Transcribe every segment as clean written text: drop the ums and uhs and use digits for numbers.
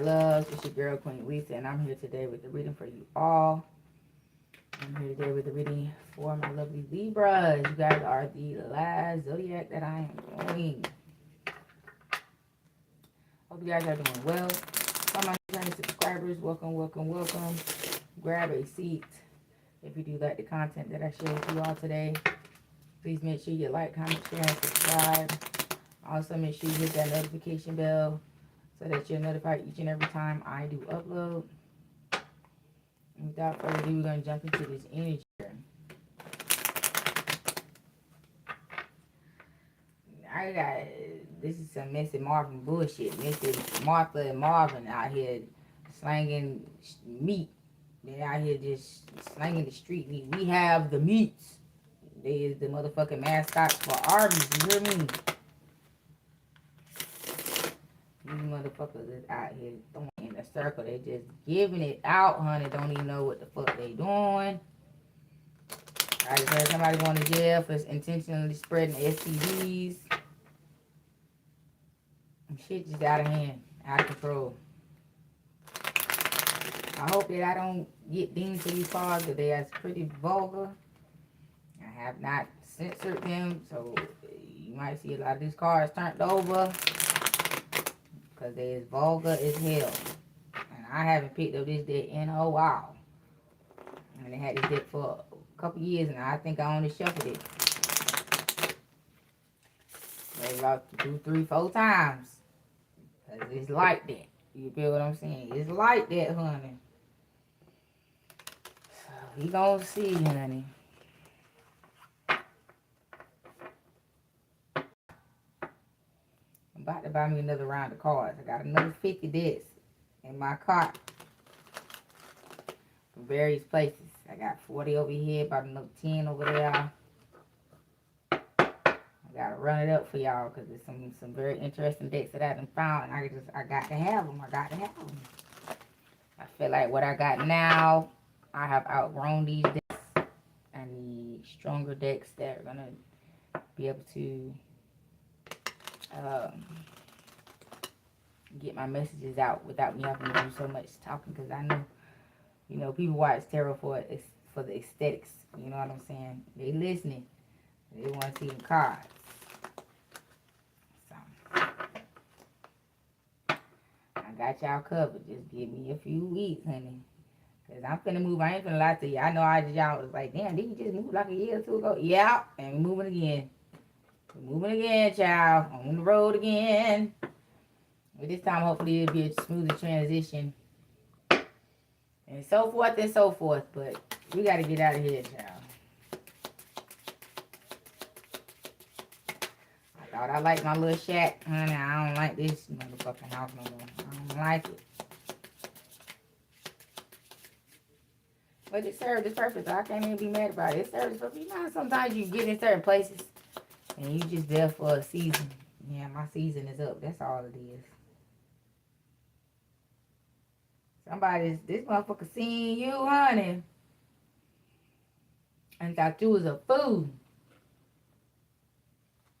loves. It's your girl, Queen Lisa, and I'm here today with the reading for you all. I'm here today with the reading for my lovely Libras. You guys are the last zodiac that I am doing. Hope you guys are doing well. For my returning subscribers, welcome, welcome, welcome. Grab a seat. If you do like the content that I share with you all today, please make sure you like, comment, share, and subscribe. Also, make sure you hit that notification bell so that you're notified each and every time I do upload. And without further ado, we're going to jump into this energy. I got, this is some Missy Marvin bullshit. Missy Martha and Marvin out here slanging meat. They out here just slanging the street meat. We have the meats. They is the motherfucking mascots for Arby's. You hear me? These motherfuckers is out here throwing in a circle. They just giving it out, honey. Don't even know what the fuck they doing. I just heard somebody going to jail for intentionally spreading STDs. Shit just out of hand, out of control. I hope that I don't get dinged for these cards, but they are pretty vulgar. I have not censored them, so you might see a lot of these cards turned over because they is vulgar as hell. And I haven't picked up this deck in a while. And they had this deck for a couple years now. I think I only shuffled it maybe about 2, 3, 4 times. Because it's like that. You feel what I'm saying? It's like that, honey. So we gonna see, honey. I'm about to buy me another round of cards. I got another 50 decks in my cart from various places. I got 40 over here, about another 10 over there. I gotta run it up for y'all because there's some very interesting decks that I done found, and I got to have them. I got to have them. I feel like what I got now, I have outgrown these decks. I need stronger decks that are gonna be able to get my messages out without me having to do so much talking, because I know, you know, people watch tarot for the aesthetics. You know what I'm saying? They listening. They want to see them cards. So I got y'all covered. Just give me a few weeks, honey. Because I'm finna move. I ain't finna lie to you. I know y'all was like, damn, did you just move like a year or 2 ago? Yeah, and we're moving again. We're moving again, child. On the road again. But this time, hopefully, it'll be a smoother transition. And so forth and so forth. But we got to get out of here, child. I thought I liked my little shack. Honey, I don't like this motherfucking house no more. I don't like it. But it served its purpose. I can't even be mad about it. It serves its purpose. You know, sometimes you get in certain places and you just there for a season. Yeah, my season is up. That's all it is. This motherfucker seen you, honey, and thought you was a fool.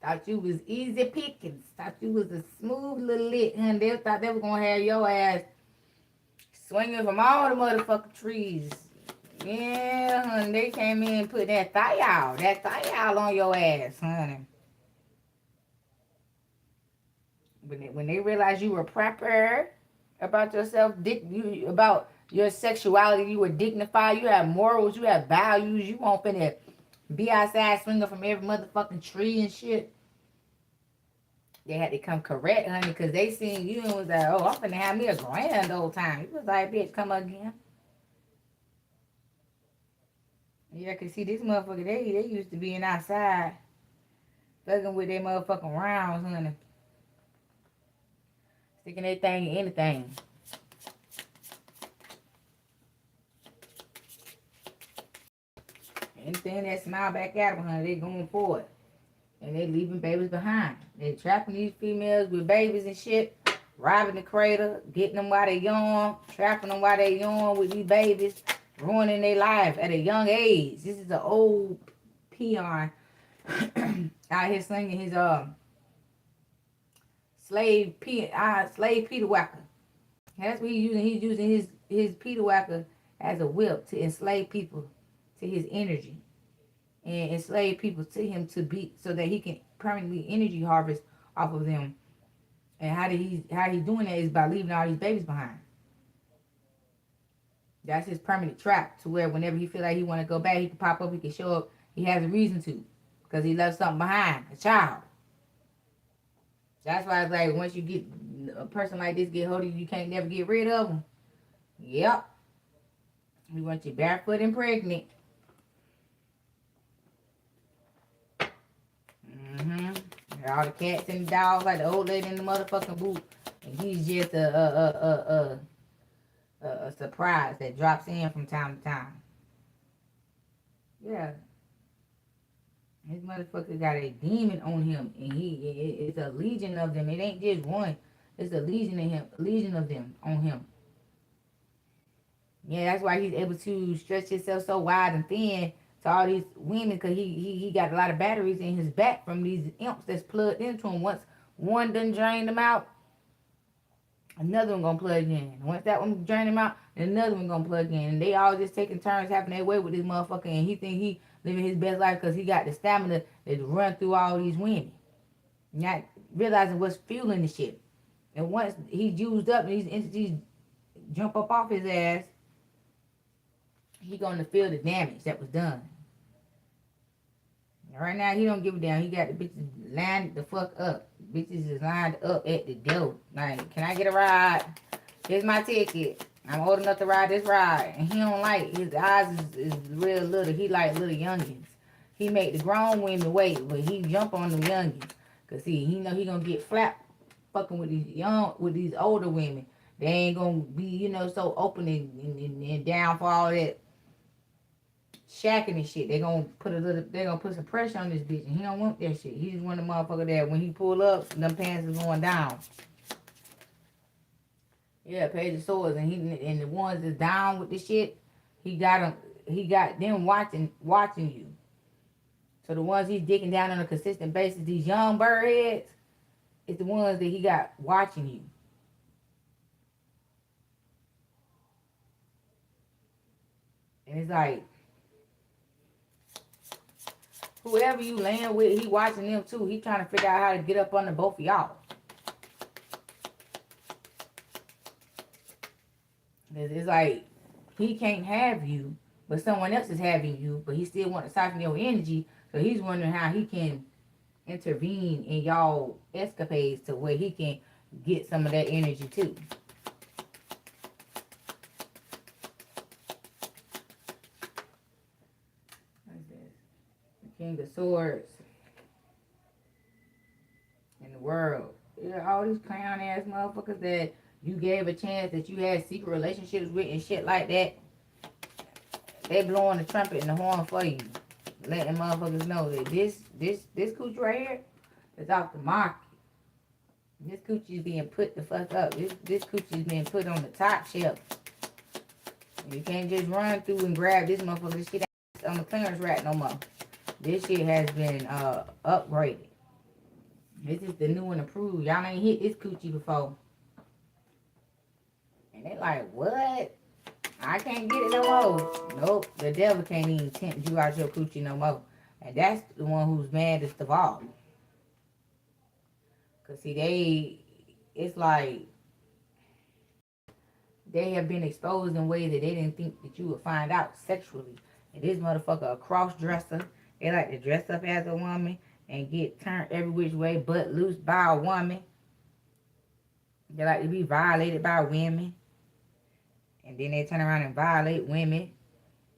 Thought you was easy pickings. Thought you was a smooth little lick, honey. They thought they was gonna have your ass swinging from all the motherfucking trees. Yeah, honey. They came in and put that thiol on your ass, honey. When they realized you were proper about yourself, about your sexuality, you were dignified, you have morals, you have values, you won't finna be outside swinging from every motherfucking tree and shit. They had to come correct, honey, because they seen you and was like, oh, I'm finna have me a grand old time. You was like, bitch, come again. Yeah, cause see, this motherfucker, they used to being outside, thugging with their motherfucking rounds, honey. Sticking their thing in anything. Anything that smile back at them, honey, they going for it. And they leaving babies behind. They trapping these females with babies and shit. Robbing the cradle. Getting them while they young. Trapping them while they young with these babies. Ruining their life at a young age. This is an old peon out here slinging his slave Peter Wacker. That's what he's using. He's using his Peter Whacker as a whip to enslave people to his energy and enslave people to him to be so that he can permanently energy harvest off of them. And how he's doing that is by leaving all these babies behind. That's his permanent trap to where whenever he feel like he want to go back, he can pop up, he can show up. He has a reason to because he left something behind, a child. That's why it's like once you get a person like this get hold of you, you can't never get rid of them. Yep. We want you barefoot and pregnant. All the cats and the dogs like the old lady in the motherfucking boot. And he's just a surprise that drops in from time to time. Yeah. This motherfucker got a demon on him, and it's a legion of them. It ain't just one. It's a legion of them on him. Yeah, that's why he's able to stretch himself so wide and thin to all these women, because he got a lot of batteries in his back from these imps that's plugged into him. Once one done drained them out, another one gonna plug in. Once that one drain him out, another one gonna plug in. And they all just taking turns having their way with this motherfucker, and he think he living his best life because he got the stamina to run through all these women. Not realizing what's fueling the shit. And once he's used up and these entities jump up off his ass, he gonna feel the damage that was done. Right now, he don't give a damn. He got the bitches lined the fuck up. Bitches is lined up at the door. Like, can I get a ride? Here's my ticket. I'm old enough to ride this ride. And he don't like, his eyes is real little. He like little youngins. He make the grown women wait, but he jump on them youngins. Cause see, he know he gonna get flapped fucking with these older women. They ain't gonna be, you know, so open and down for all that shacking and shit. They gonna put some pressure on this bitch, and he don't want that shit. He just want the motherfucker that when he pull up, them pants is going down. Yeah, Page of Swords, and the ones that's down with the shit, he got them watching you. So the ones he's digging down on a consistent basis, these young bird heads, it's the ones that he got watching you. And it's like, whoever you land with, he watching them too. He trying to figure out how to get up under both of y'all. It's like, he can't have you, but someone else is having you, but he still want to siphon your energy, so he's wondering how he can intervene in y'all escapades to where he can get some of that energy too. What's this? The King of Swords in the world. Yeah, all these clown ass motherfuckers that you gave a chance, that you had secret relationships with and shit like that. They blowing the trumpet and the horn for you. Letting motherfuckers know that this coochie right here is off the market. This coochie is being put the fuck up. This coochie is being put on the top shelf. You can't just run through and grab this motherfucker. This shit ain't on the clearance rack no more. This shit has been upgraded. This is the new and approved. Y'all ain't hit this coochie before. And they like, what? I can't get it no more. Nope, the devil can't even tempt you out your coochie no more. And that's the one who's maddest of all. Because see, it's like, they have been exposed in ways that they didn't think that you would find out sexually. And this motherfucker a cross-dresser. They like to dress up as a woman and get turned every which way but loose by a woman. They like to be violated by women. And then they turn around and violate women.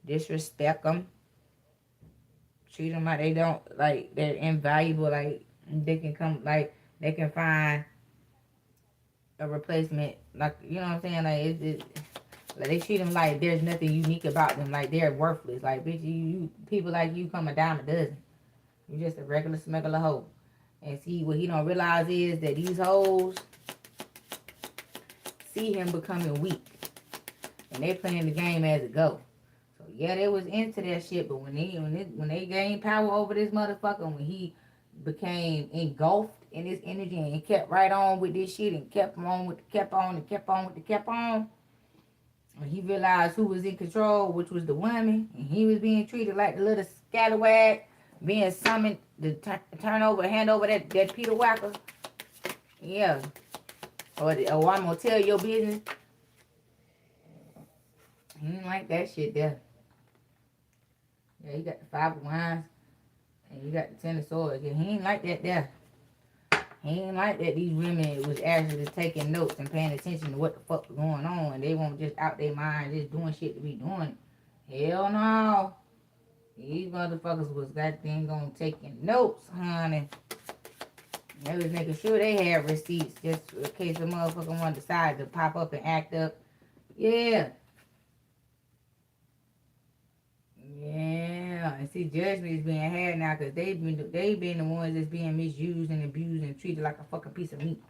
Disrespect them. Treat them like they don't, like they're invaluable. Like they can come, like they can find a replacement. Like, you know what I'm saying? Like like they treat them like there's nothing unique about them. Like they're worthless. Like, bitch, you people like you come a dime a dozen. You're just a regular smuggler hoe. And see, what he don't realize is that these hoes see him becoming weak. And they playing the game as it go. So yeah, they was into that shit, but when they gain power over this motherfucker, when he became engulfed in this energy and kept right on with this shit and kept on with kept on and kept on with the kept on. When he realized who was in control, which was the woman, and he was being treated like the little scallywag, being summoned to turn over, hand over that Peter Whacker. Yeah. Or I'm gonna tell your business. He didn't like that shit there. Yeah, you got the 5 of Wands and you got the 10 of Swords. Yeah, he ain't like that there. He ain't like that these women was actually taking notes and paying attention to what the fuck was going on. And they weren't just out their mind just doing shit to be doing it. Hell no. These motherfuckers was goddamn gonna taking notes, honey. They was making sure they had receipts just in case a motherfucker wanted to decide to pop up and act up. Yeah. Yeah. And see, judgment is being had now because they been the ones that's being misused and abused and treated like a fucking piece of meat.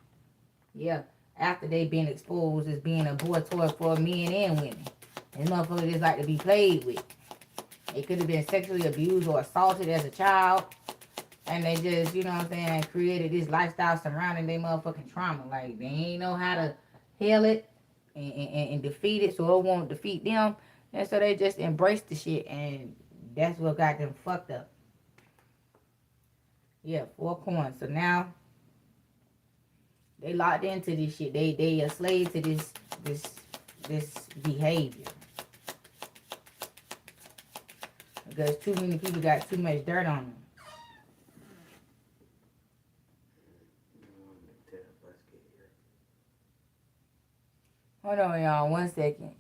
Yeah. After they been exposed as being a boy toy for men and women. And motherfuckers just like to be played with. They could have been sexually abused or assaulted as a child. And they just, you know what I'm saying, created this lifestyle surrounding their motherfucking trauma. Like, they ain't know how to heal it and defeat it, so it won't defeat them. And so they just embraced the shit, and that's what got them fucked up. Yeah, 4 coins. So now, they locked into this shit. They a slave to this behavior. Because too many people got too much dirt on them. Hold on, y'all. 1 second.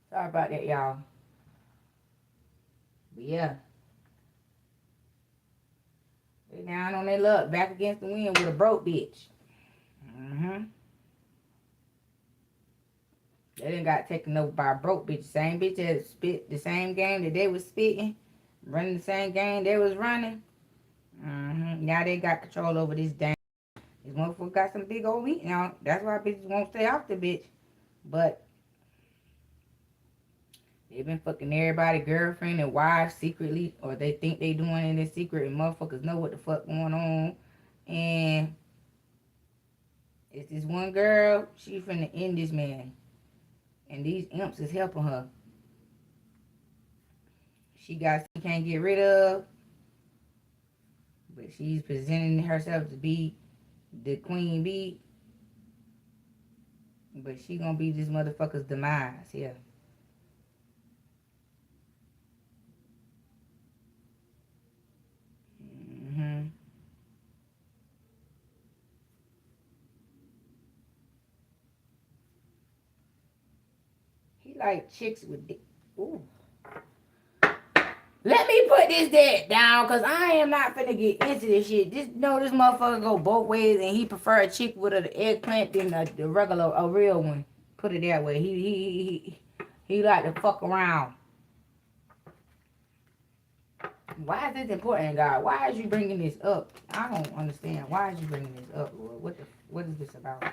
Sorry about that, y'all. But yeah. They down on their luck, back against the wind with a broke bitch. They done got taken over by a broke bitch. Same bitch that spit the same game that they was spitting, running the same game they was running. Now they got control over this damn. This motherfucker got some big old meat now. That's why bitches won't stay off the bitch. But they been fucking everybody, girlfriend and wife secretly, or they think they doing it in secret, and motherfuckers know what the fuck going on. And it's this one girl, she finna end this man. And these imps is helping her. She can't get rid of, but she's presenting herself to be the queen bee. But she gonna be this motherfucker's demise, yeah. He like chicks with dick. Ooh. Let me put this dead down, cause I am not finna get into this shit. This motherfucker go both ways, and he prefer a chick with an eggplant than the regular, a real one. Put it that way. He like to fuck around. Why is this important, God? Why is you bringing this up? I don't understand. Why is you bringing this up, Lord? What is this about?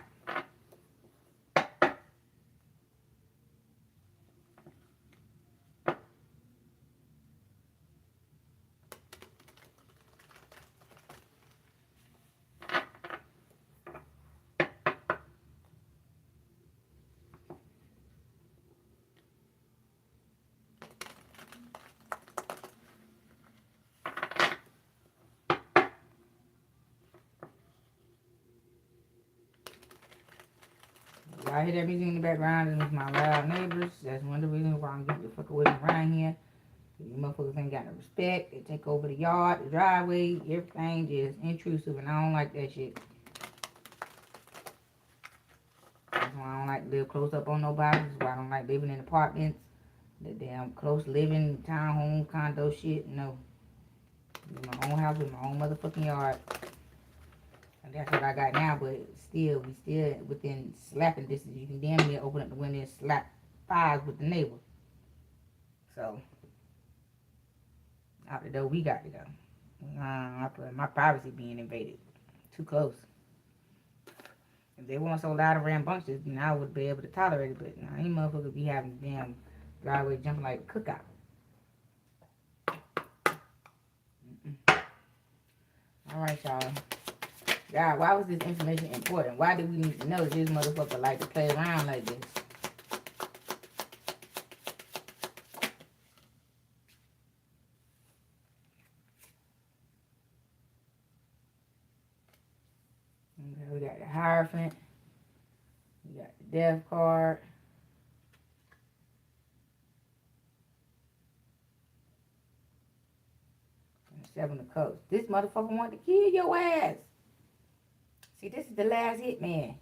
Y'all hear that music in the background? This is my loud neighbors. That's one of the reasons why I'm getting the fuck away from around here. You motherfuckers ain't got no respect. They take over the yard, the driveway, everything just intrusive, and I don't like that shit. That's why I don't like to live close up on nobody. That's why I don't like living in apartments. The damn close living, townhome, condo shit. No. My own house with my own motherfucking yard. And that's what I got now, but still, we still within slapping distance. You can damn near open up the window and slap thighs with the neighbor. So, out the door, we got to go. My privacy being invaded. Too close. If they weren't so loud and rambunctious, then I would be able to tolerate it. But nah, any motherfucker be having the damn driveway jumping like a cookout. Alright, y'all. God, why was this information important? Why do we need to know that this motherfucker like to play around like this? Okay, we got the Hierophant. We got the Death card. And the Seven of Cups. This motherfucker want to kill your ass. See, this is the last hit, man.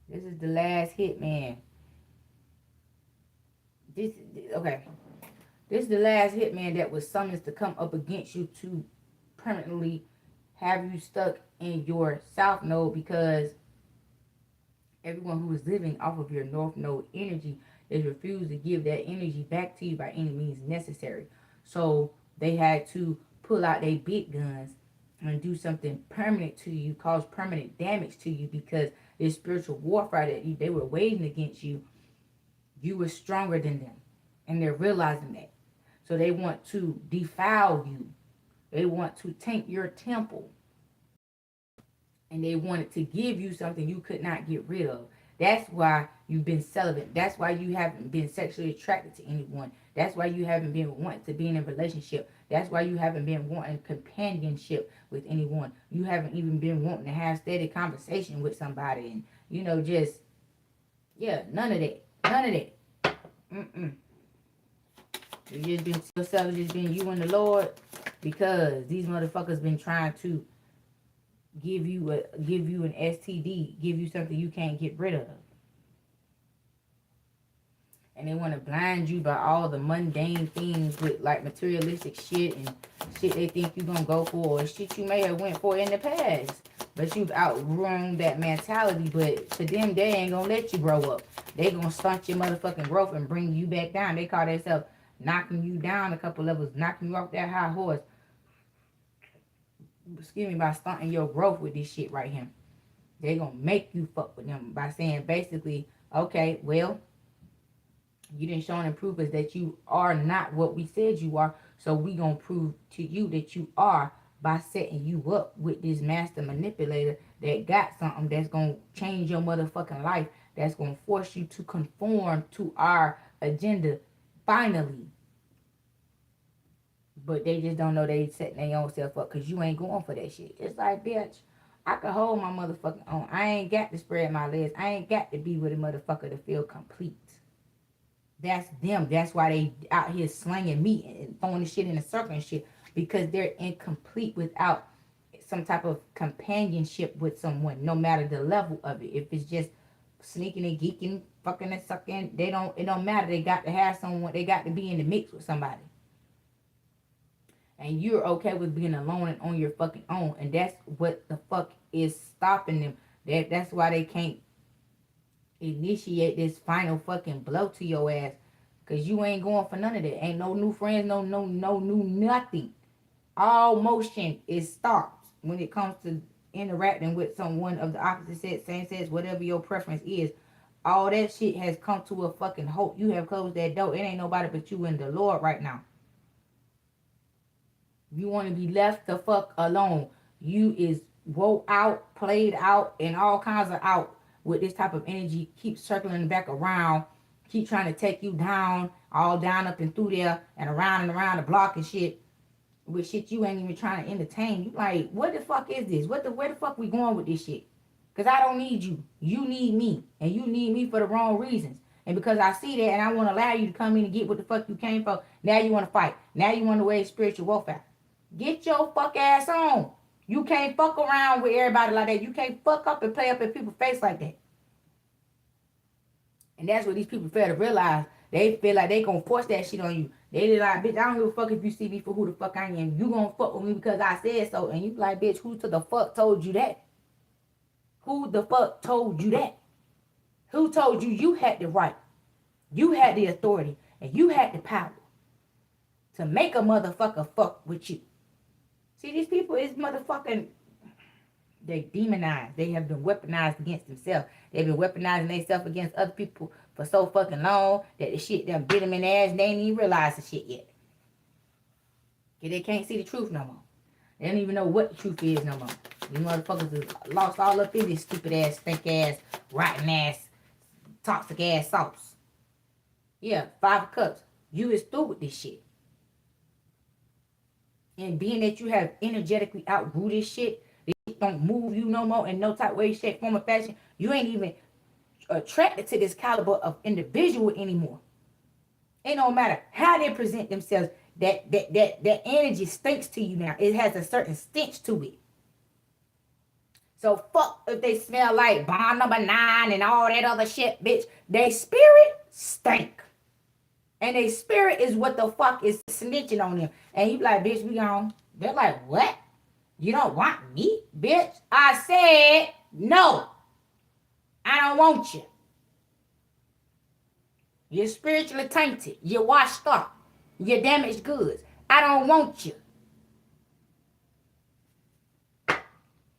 This is the last hit, man. Okay. This is the last hit, man, that was summoned to come up against you to permanently have you stuck in your South Node, because everyone who is living off of your North Node energy is refused to give that energy back to you by any means necessary. So they had to pull out their big guns and do something permanent to you, cause permanent damage to you, because this spiritual warfare that they were waging against you, you were stronger than them. And they're realizing that. So they want to defile you. They want to taint your temple. And they wanted to give you something you could not get rid of. That's why you've been celibate. That's why you haven't been sexually attracted to anyone. That's why you haven't been wanting to be in a relationship. That's why you haven't been wanting companionship with anyone. You haven't even been wanting to have steady conversation with somebody. And, you know, just, yeah, none of that. None of that. You just been yourself, just been you and the Lord, because these motherfuckers been trying to give you an STD, give you something you can't get rid of. And they want to blind you by all the mundane things with like materialistic shit and shit they think you're going to go for, or shit you may have went for in the past. But you've outgrown that mentality. But to them, they ain't going to let you grow up. They going to stunt your motherfucking growth and bring you back down. They call themselves knocking you down a couple levels, knocking you off that high horse. Excuse me, by stunting your growth with this shit right here. They gonna make you fuck with them by saying basically, okay, well, you didn't show and prove us that you are not what we said you are, so we gonna prove to you that you are by setting you up with this master manipulator that got something that's gonna change your motherfucking life, that's gonna force you to conform to our agenda finally. But they just don't know they setting their own self up, because you ain't going for that shit. It's like, bitch, I can hold my motherfucking own. I ain't got to spread my legs. I ain't got to be with a motherfucker to feel complete. That's them. That's why they out here slinging meat and throwing the shit in a circle and shit, because they're incomplete without some type of companionship with someone, no matter the level of it. If it's just sneaking and geeking, fucking and sucking, it don't matter. They got to have someone. They got to be in the mix with somebody. And you're okay with being alone and on your fucking own. And that's what the fuck is stopping them. That's why they can't initiate this final fucking blow to your ass. Because you ain't going for none of that. Ain't no new friends, no new nothing. All motion is stopped when it comes to interacting with someone of the opposite sex, same sex, whatever your preference is. All that shit has come to a fucking halt. You have closed that door. It ain't nobody but you and the Lord right now. You want to be left the fuck alone. You is woke out, played out, and all kinds of out with this type of energy. Keep circling back around. Keep trying to take you down, all down up and through there and around the block and shit. With shit you ain't even trying to entertain. You like, what the fuck is this? Where the fuck we going with this shit? Because I don't need you. You need me. And you need me for the wrong reasons. And because I see that and I want to allow you to come in and get what the fuck you came for, now you want to fight. Now you want to wage spiritual warfare. Get your fuck ass on. You can't fuck around with everybody like that. You can't fuck up and play up in people's face like that. And that's what these people fail to realize. They feel like they gonna force that shit on you. They like, bitch, I don't give a fuck if you see me for who the fuck I am. You gonna fuck with me because I said so. And you like, bitch, who to the fuck told you that? Who the fuck told you that? Who told you you had the right? You had the authority. And you had the power to make a motherfucker fuck with you. See, these people is motherfucking, they demonized. They have been weaponized against themselves. They've been weaponizing themselves against other people for so fucking long that the shit done bit them in the ass and they ain't even realize the shit yet. Cause they can't see the truth no more. They don't even know what the truth is no more. These motherfuckers is lost all up in this stupid ass, stink ass, rotten ass, toxic ass sauce. Yeah, 5 cups. You is through with this shit. And being that you have energetically outgrew this shit, this shit don't move you no more in no type, way, shape, form, or fashion. You ain't even attracted to this caliber of individual anymore. It don't matter how they present themselves. That energy stinks to you now. It has a certain stench to it. So fuck if they smell like bond number 9 and all that other shit, bitch. They spirit stink. And they spirit is what the fuck is snitching on them. And you be like, bitch, we gone. They're like, what? You don't want me, bitch? I said no. I don't want you. You're spiritually tainted. You're washed up. You're damaged goods. I don't want you.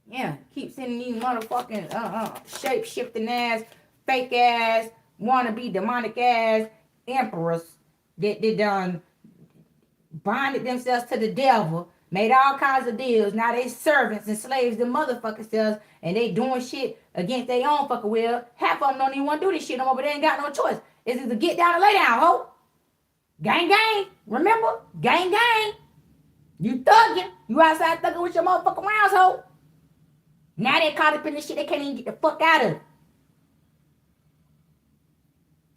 Yeah, keep sending these motherfucking shape-shifting ass, fake ass, wannabe demonic ass emperors that they done bonded themselves to the devil, made all kinds of deals. Now they servants and slaves, the motherfucking selves, and they doing shit against their own fucking will. Half of them don't even want to do this shit no more, but they ain't got no choice. It's either get down or lay down, ho. Gang, gang. Remember? Gang, gang. You thugging. You outside thugging with your motherfucking rounds, ho. Now they caught up in this shit. They can't even get the fuck out of it.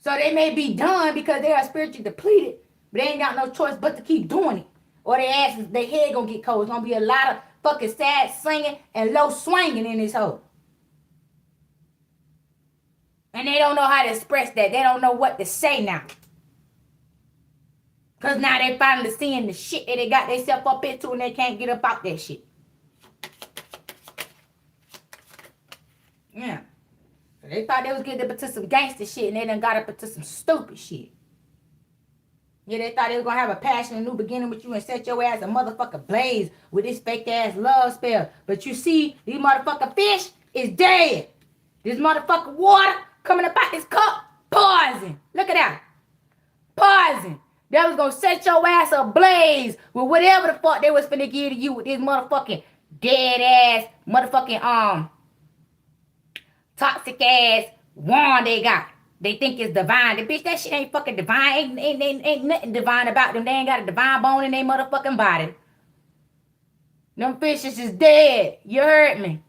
So they may be done because they are spiritually depleted, but they ain't got no choice but to keep doing it. Or their asses, their head gonna get cold. It's gonna be a lot of fucking sad singing and low swinging in this hole. And they don't know how to express that. They don't know what to say now. Because now they finally seeing the shit that they got themselves up into and they can't get up out that shit. Yeah. They thought they was getting up into some gangster shit and they done got up into some stupid shit. Yeah, they thought they was going to have a passionate new beginning with you and set your ass a motherfucker blaze with this fake ass love spell. But you see, these motherfucking fish is dead. This motherfucking water coming up out this cup, poison. Look at that. Poison. That was going to set your ass ablaze with whatever the fuck they was finna give to you with this motherfucking dead ass motherfucking toxic ass wand they got. They think it's divine. The bitch, that shit ain't fucking divine. Ain't nothing divine about them. They ain't got a divine bone in their motherfucking body. Them fishes is dead. You heard me.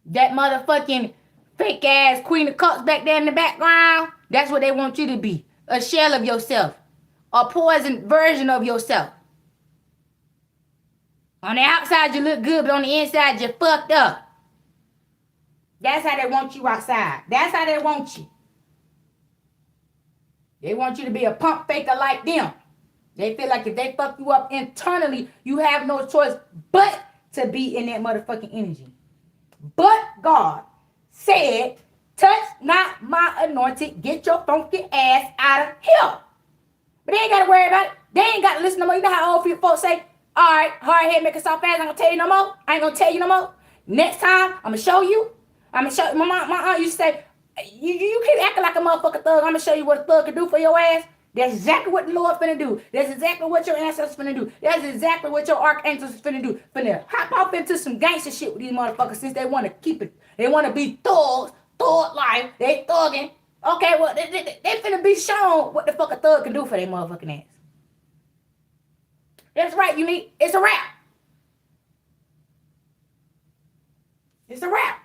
That motherfucking fake ass Queen of Cups back there in the background, that's what they want you to be. A shell of yourself. A poisoned version of yourself. On the outside you look good, but on the inside you're fucked up. That's how they want you outside. That's how they want you. They want you to be a pump faker like them. They feel like if they fuck you up internally, you have no choice but to be in that motherfucking energy. But God said, touch not my anointed, get your funky ass out of here. But they ain't got to worry about it. They ain't got to listen no more. You know how old folks say, all right, hard head, make it soft fast. I ain't going to tell you no more. I ain't going to tell you no more. Next time, I'm going to show you. I'm going to show you. My aunt used to say, you keep acting like a motherfucking thug. I'm going to show you what a thug can do for your ass. That's exactly what the Lord finna do. That's exactly what your ancestors finna do. That's exactly what your archangels finna do. Finna hop off into some gangster shit with these motherfuckers since they want to keep it. They want to be thugs. Thug life. They thugging. Okay, well, they finna be shown what the fuck a thug can do for their motherfucking ass. That's right, Unique. It's a wrap. It's a wrap.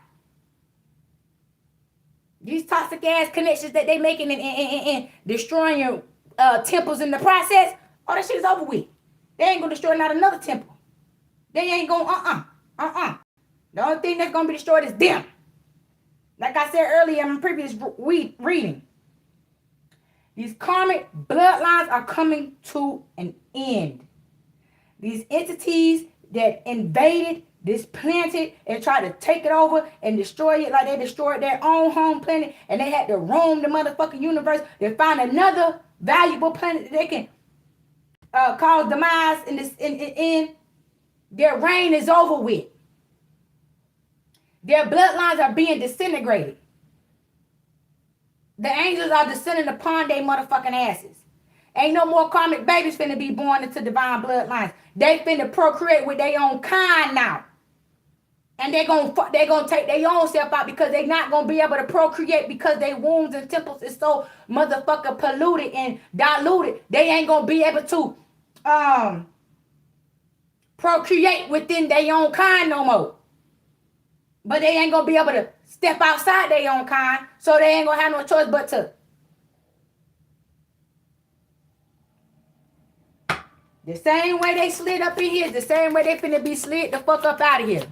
These toxic ass connections that they making and destroying your temples in the process, all that shit is over with. They ain't gonna destroy not another temple. They ain't gonna The only thing that's gonna be destroyed is them. Like I said earlier in my previous reading, These karmic bloodlines are coming to an end. These entities that invaded, displanted, and tried to take it over and destroy it like they destroyed their own home planet, and they had to roam the motherfucking universe to find another valuable planet that they can cause demise in their reign is over with. Their bloodlines are being disintegrated. The angels are descending upon their motherfucking asses. Ain't no more karmic babies finna be born into divine bloodlines. They finna procreate with their own kind now. And they gonna take their own self out because they not gonna be able to procreate because their wombs and temples is so motherfucker polluted and diluted. They ain't gonna be able to procreate within their own kind no more. But they ain't gonna be able to step outside their own kind, so they ain't gonna have no choice but to. The same way they slid up in here, the same way they finna be slid the fuck up out of here.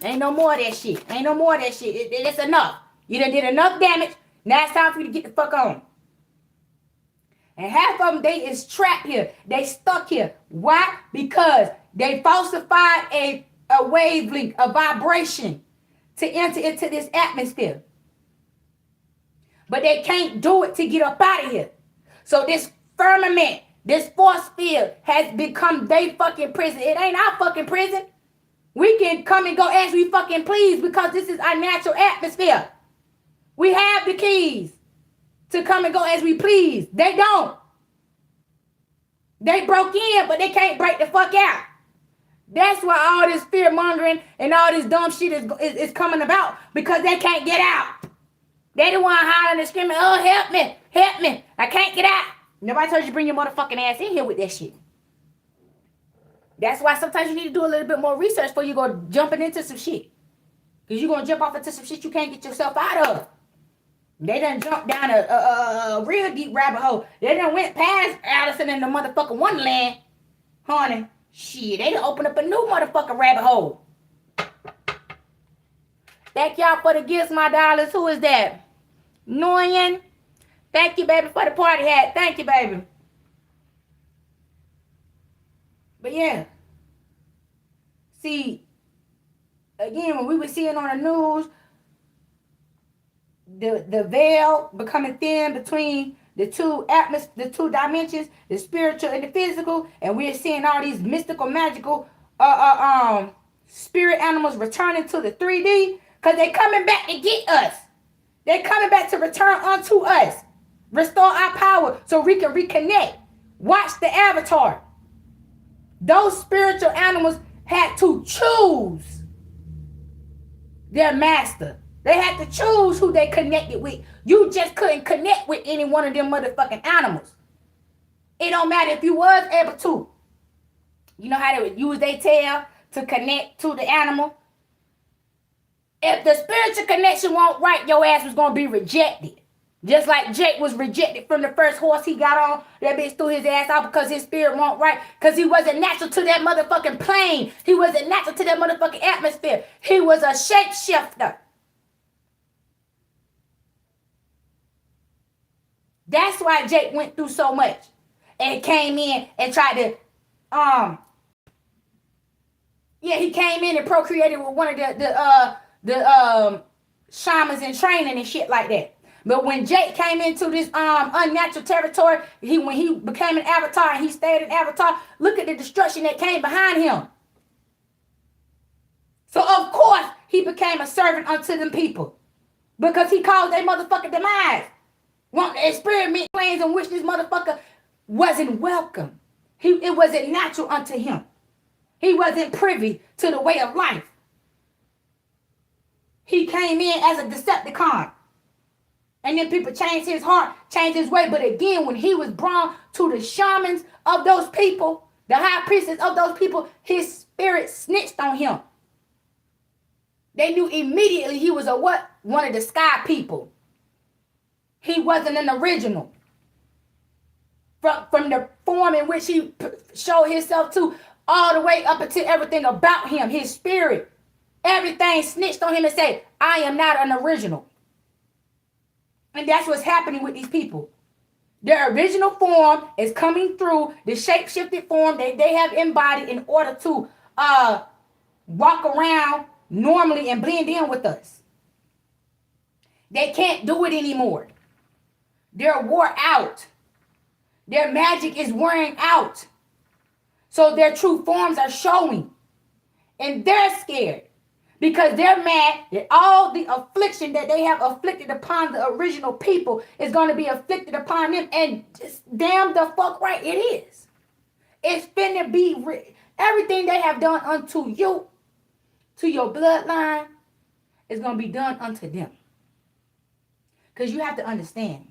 Ain't no more of that shit. Ain't no more of that shit. It's enough. You done did enough damage. Now it's time for you to get the fuck on. And half of them, they is trapped here. They stuck here. Why? Because they falsified a wavelength, a vibration to enter into this atmosphere. But they can't do it to get up out of here. So this firmament, this force field has become they fucking prison. It ain't our fucking prison. We can come and go as we fucking please because this is our natural atmosphere. We have the keys to come and go as we please. They don't. They broke in, but they can't break the fuck out. That's why all this fear mongering and all this dumb shit is coming about, because they can't get out. They the one hollering and screaming, oh, help me, help me. I can't get out. Nobody told you to bring your motherfucking ass in here with that shit. That's why sometimes you need to do a little bit more research before you go jumping into some shit. Because you're going to jump off into some shit you can't get yourself out of. They done jumped down a real deep rabbit hole. They done went past Allison in the motherfucking Wonderland. Honey, shit, they done opened up a new motherfucking rabbit hole. Thank y'all for the gifts, my dollars. Who is that? Noyan. Thank you, baby, for the party hat. Thank you, baby. But yeah. See, again, when we were seeing on the news, the veil becoming thin between the two dimensions, the spiritual and the physical, and we're seeing all these mystical, magical spirit animals returning to the 3D, because they're coming back to get us. They're coming back to return unto us. Restore our power so we can reconnect. Watch the Avatar. Those spiritual animals had to choose their master. They had to choose who they connected with. You just couldn't connect with any one of them motherfucking animals. It don't matter if you was able to. You know how they would use their tail to connect to the animal? If the spiritual connection won't right, your ass was going to be rejected. Just like Jake was rejected from the first horse he got on. That bitch threw his ass out because his spirit won't right. Because he wasn't natural to that motherfucking plane. He wasn't natural to that motherfucking atmosphere. He was a shapeshifter. That's why Jake went through so much. And came in and tried to, he came in and procreated with one of the shamans in training and shit like that. But when Jake came into this unnatural territory, when he became an avatar and he stayed an avatar, look at the destruction that came behind him. So of course he became a servant unto them people, because he caused their motherfucking demise. Want to experiment plans in which this motherfucker wasn't welcome. It wasn't natural unto him. He wasn't privy to the way of life. He came in as a Decepticon. And then people changed his heart, changed his way. But again, when he was brought to the shamans of those people, the high priestess of those people, his spirit snitched on him. They knew immediately he was one of the sky people. He wasn't an original. From the form in which he showed himself to, all the way up until everything about him, his spirit, everything snitched on him and said, I am not an original. And that's what's happening with these people. Their original form is coming through the shape-shifted form that they have embodied in order to walk around normally and blend in with us. They can't do it anymore. They're wore out. Their magic is wearing out. So their true forms are showing. And they're scared. Because they're mad that all the affliction that they have afflicted upon the original people is going to be afflicted upon them. And just damn the fuck right it is. It's finna be everything they have done unto you, to your bloodline, is going to be done unto them. Because you have to understand,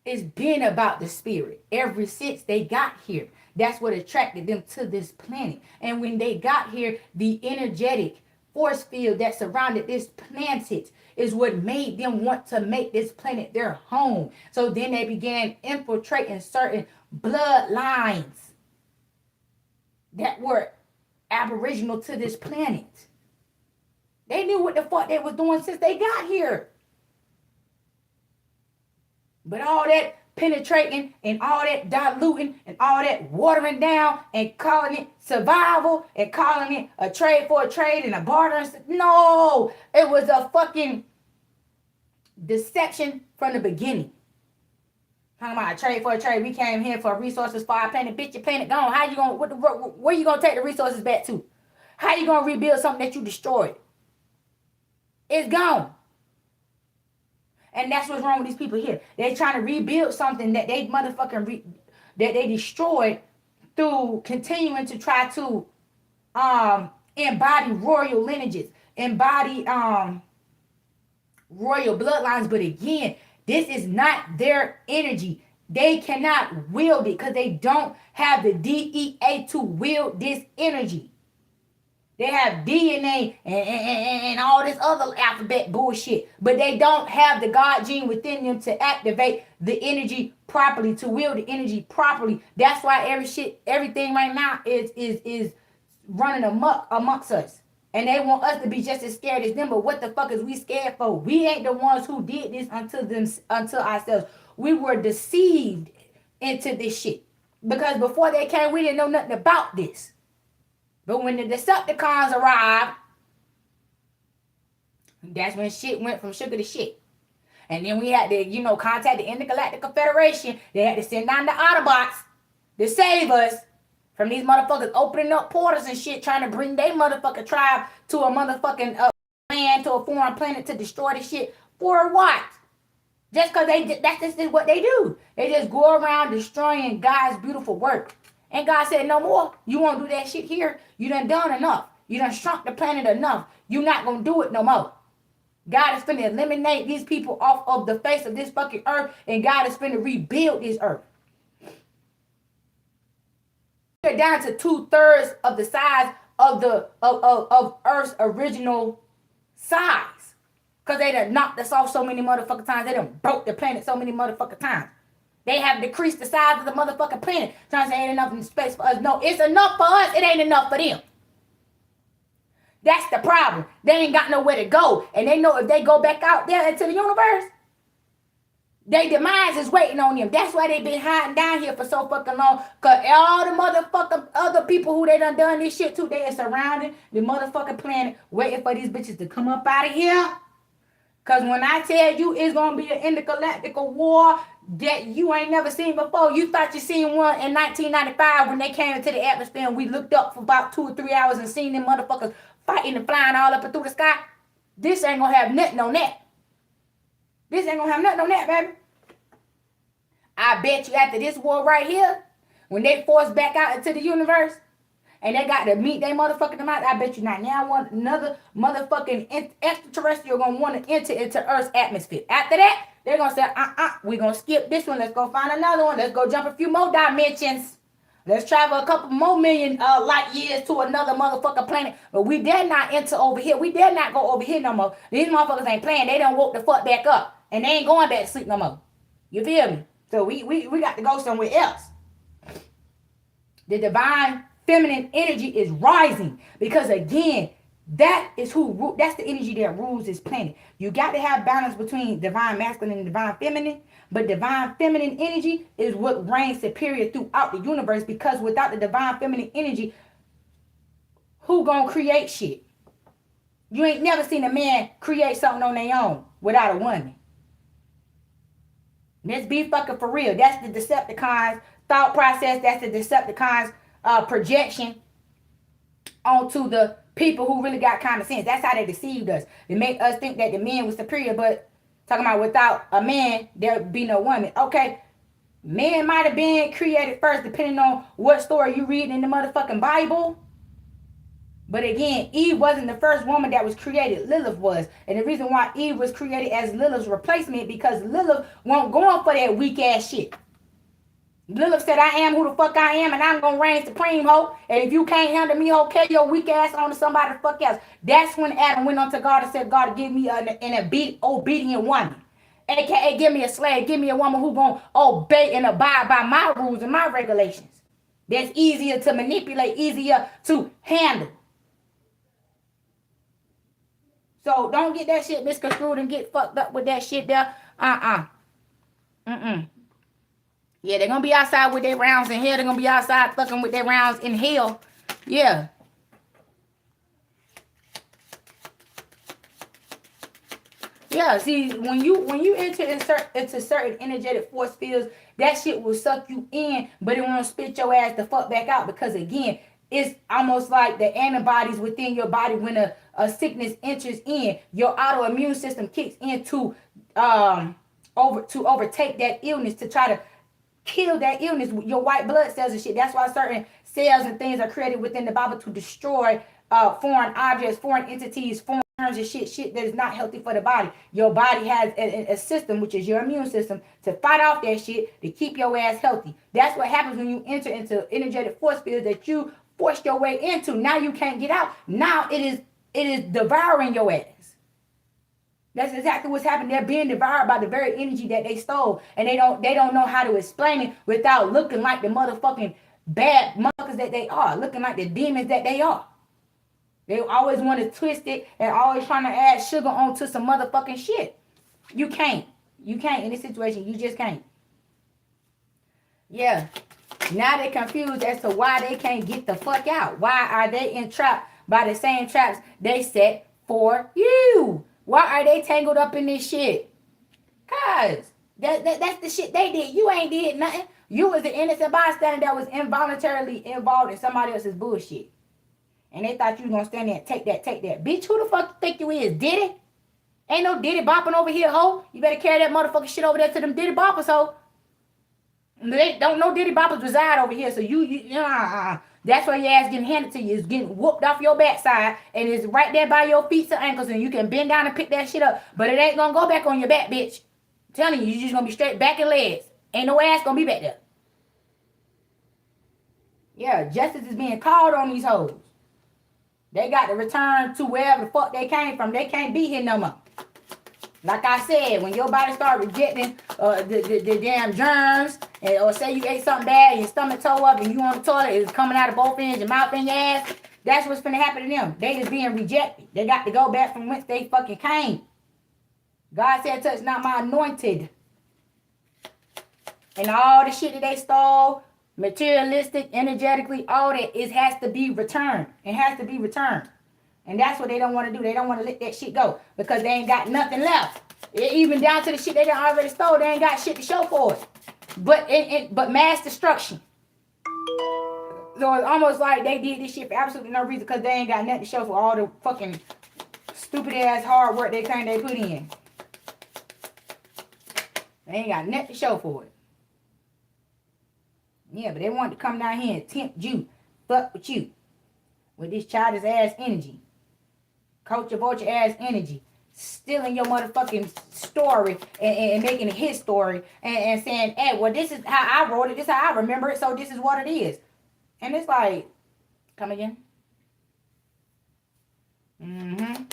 it's been about the spirit ever since they got here. That's what attracted them to this planet. And when they got here, the energetic force field that surrounded this planet is what made them want to make this planet their home. So then they began infiltrating certain bloodlines that were aboriginal to this planet. They knew what the fuck they was doing since they got here. But all that penetrating and all that diluting and all that watering down and calling it survival and calling it a trade for a trade and a barter. No, it was a fucking deception from the beginning. Talking about a trade for a trade. We came here for resources for our planet. Bitch, your planet gone. How you gonna? Where you gonna take the resources back to? How you gonna rebuild something that you destroyed? It's gone. And that's what's wrong with these people here. They're trying to rebuild something that they motherfucking that they destroyed through continuing to try to embody royal lineages, embody royal bloodlines. But again, this is not their energy. They cannot wield it because they don't have the DEA to wield this energy. They have DNA and all this other alphabet bullshit. But they don't have the God gene within them to activate the energy properly, to wield the energy properly. That's why everything right now is running amok amongst us. And they want us to be just as scared as them. But what the fuck is we scared for? We ain't the ones who did this unto ourselves. We were deceived into this shit. Because before they came, we didn't know nothing about this. But when the Decepticons arrived, that's when shit went from sugar to shit. And then we had to, contact the Intergalactic Federation. They had to send down the Autobots to save us from these motherfuckers opening up portals and shit, trying to bring their motherfucking tribe to a motherfucking land, to a foreign planet to destroy the shit. For what? Just because that's just what they do. They just go around destroying God's beautiful work. And God said, no more. You won't do that shit here. You done enough. You done shrunk the planet enough. You're not going to do it no more. God is finna eliminate these people off of the face of this fucking earth. And God is finna rebuild this earth. They're down to 2/3 of the size of Earth's original size. Because they done knocked us off so many motherfucking times. They done broke the planet so many motherfucking times. They have decreased the size of the motherfucking planet. Trying to say ain't enough in space for us. No, it's enough for us. It ain't enough for them. That's the problem. They ain't got nowhere to go. And they know if they go back out there into the universe, their demise is waiting on them. That's why they been hiding down here for so fucking long. Because all the motherfucking other people who they done this shit to, they are surrounding the motherfucking planet waiting for these bitches to come up out of here. Because when I tell you it's going to be an intergalactic war that you ain't never seen before. You thought you seen one in 1995 when they came into the atmosphere and we looked up for about 2 or 3 hours and seen them motherfuckers fighting and flying all up and through the sky. This ain't going to have nothing on that. This ain't going to have nothing on that, baby. I bet you after this war right here, when they force back out into the universe, and they got to meet their motherfucking demise, I bet you not now another motherfucking extraterrestrial gonna want to enter into Earth's atmosphere. After that, they're gonna say, we're gonna skip this one. Let's go find another one. Let's go jump a few more dimensions. Let's travel a couple more million light years to another motherfucking planet. But we dare not enter over here. We dare not go over here no more. These motherfuckers ain't playing. They done woke the fuck back up. And they ain't going back to sleep no more. You feel me? So we got to go somewhere else. The divine feminine energy is rising because, again, That's the energy that rules this planet. You got to have balance between divine masculine and divine feminine, but divine feminine energy is what reigns superior throughout the universe, because without the divine feminine energy, who gonna create shit? You ain't never seen a man create something on their own without a woman. Let's be fucking for real. That's the Decepticons' thought process. That's the Decepticons' projection onto the people who really got common sense. That's how they deceived us. They make us think that the men was superior, but talking about without a man, there'd be no woman. Okay, men might have been created first, depending on what story you read in the motherfucking Bible. But again, Eve wasn't the first woman that was created. Lilith was. And the reason why Eve was created as Lilith's replacement, because Lilith won't go on for that weak ass shit. Lilith said, I am who the fuck I am, and I'm going to reign supreme, ho. And if you can't handle me, ho, carry your weak ass on to somebody the fuck else. That's when Adam went on to God and said, God, give me an obedient woman. AKA, give me a slave. Give me a woman who going to obey and abide by my rules and my regulations. That's easier to manipulate, easier to handle. So don't get that shit misconstrued and get fucked up with that shit there. Yeah, they're going to be outside with their rounds in hell. They're going to be outside fucking with their rounds in hell. Yeah. Yeah, see, when you enter into certain energetic force fields, that shit will suck you in, but it won't spit your ass the fuck back out, because again, it's almost like the antibodies within your body. When a sickness enters in, your autoimmune system kicks in to overtake that illness, to try to kill that illness, your white blood cells and shit. That's why certain cells and things are created within the Bible to destroy foreign objects, foreign entities, foreign germs and shit that is not healthy for the body. Your body has a system, which is your immune system, to fight off that shit, to keep your ass healthy. That's what happens when you enter into energetic force fields that you forced your way into. Now you can't get out. Now it is devouring your ass. That's exactly what's happening. They're being devoured by the very energy that they stole, and they don't know how to explain it without looking like the motherfucking bad motherfuckers that they are, looking like the demons that they are. They always want to twist it and always trying to add sugar onto some motherfucking shit. You can't in this situation. You just can't. Yeah. Now they're confused as to why they can't get the fuck out. Why are they entrapped by the same traps they set for you? Why are they tangled up in this shit? Cause that's the shit they did. You ain't did nothing. You was an innocent bystander that was involuntarily involved in somebody else's bullshit. And they thought you was gonna stand there and take that. Bitch, who the fuck you think you is? Diddy? Ain't no Diddy bopping over here, ho. You better carry that motherfucking shit over there to them Diddy boppers, ho. They don't know Diddy boppers reside over here, so that's why your ass getting handed to you. It's getting whooped off your backside, and it's right there by your feet and ankles, and you can bend down and pick that shit up. But it ain't gonna go back on your back, bitch. I'm telling you, you're just gonna be straight back and legs. Ain't no ass gonna be back there. Yeah, justice is being called on these hoes. They got to return to wherever the fuck they came from. They can't be here no more. Like I said, when your body start rejecting the damn germs, or say you ate something bad, your stomach tore up, and you on the toilet, it's coming out of both ends, your mouth and your ass, that's what's finna happen to them. They just being rejected. They got to go back from whence they fucking came. God said, touch not my anointed. And all the shit that they stole, materialistic, energetically, all that, it has to be returned. It has to be returned. And that's what they don't want to do. They don't want to let that shit go, because they ain't got nothing left. Even down to the shit they done already stole, they ain't got shit to show for it. But mass destruction. So it's almost like they did this shit for absolutely no reason, because they ain't got nothing to show for all the fucking stupid ass hard work they claim they put in. They ain't got nothing to show for it. Yeah, but they wanted to come down here and tempt you, fuck with you, with this childish ass energy, culture vulture ass energy, stealing your motherfucking story and making it his story, and saying, hey, well, this is how I wrote it, this is how I remember it, so this is what it is. And it's like, come again? And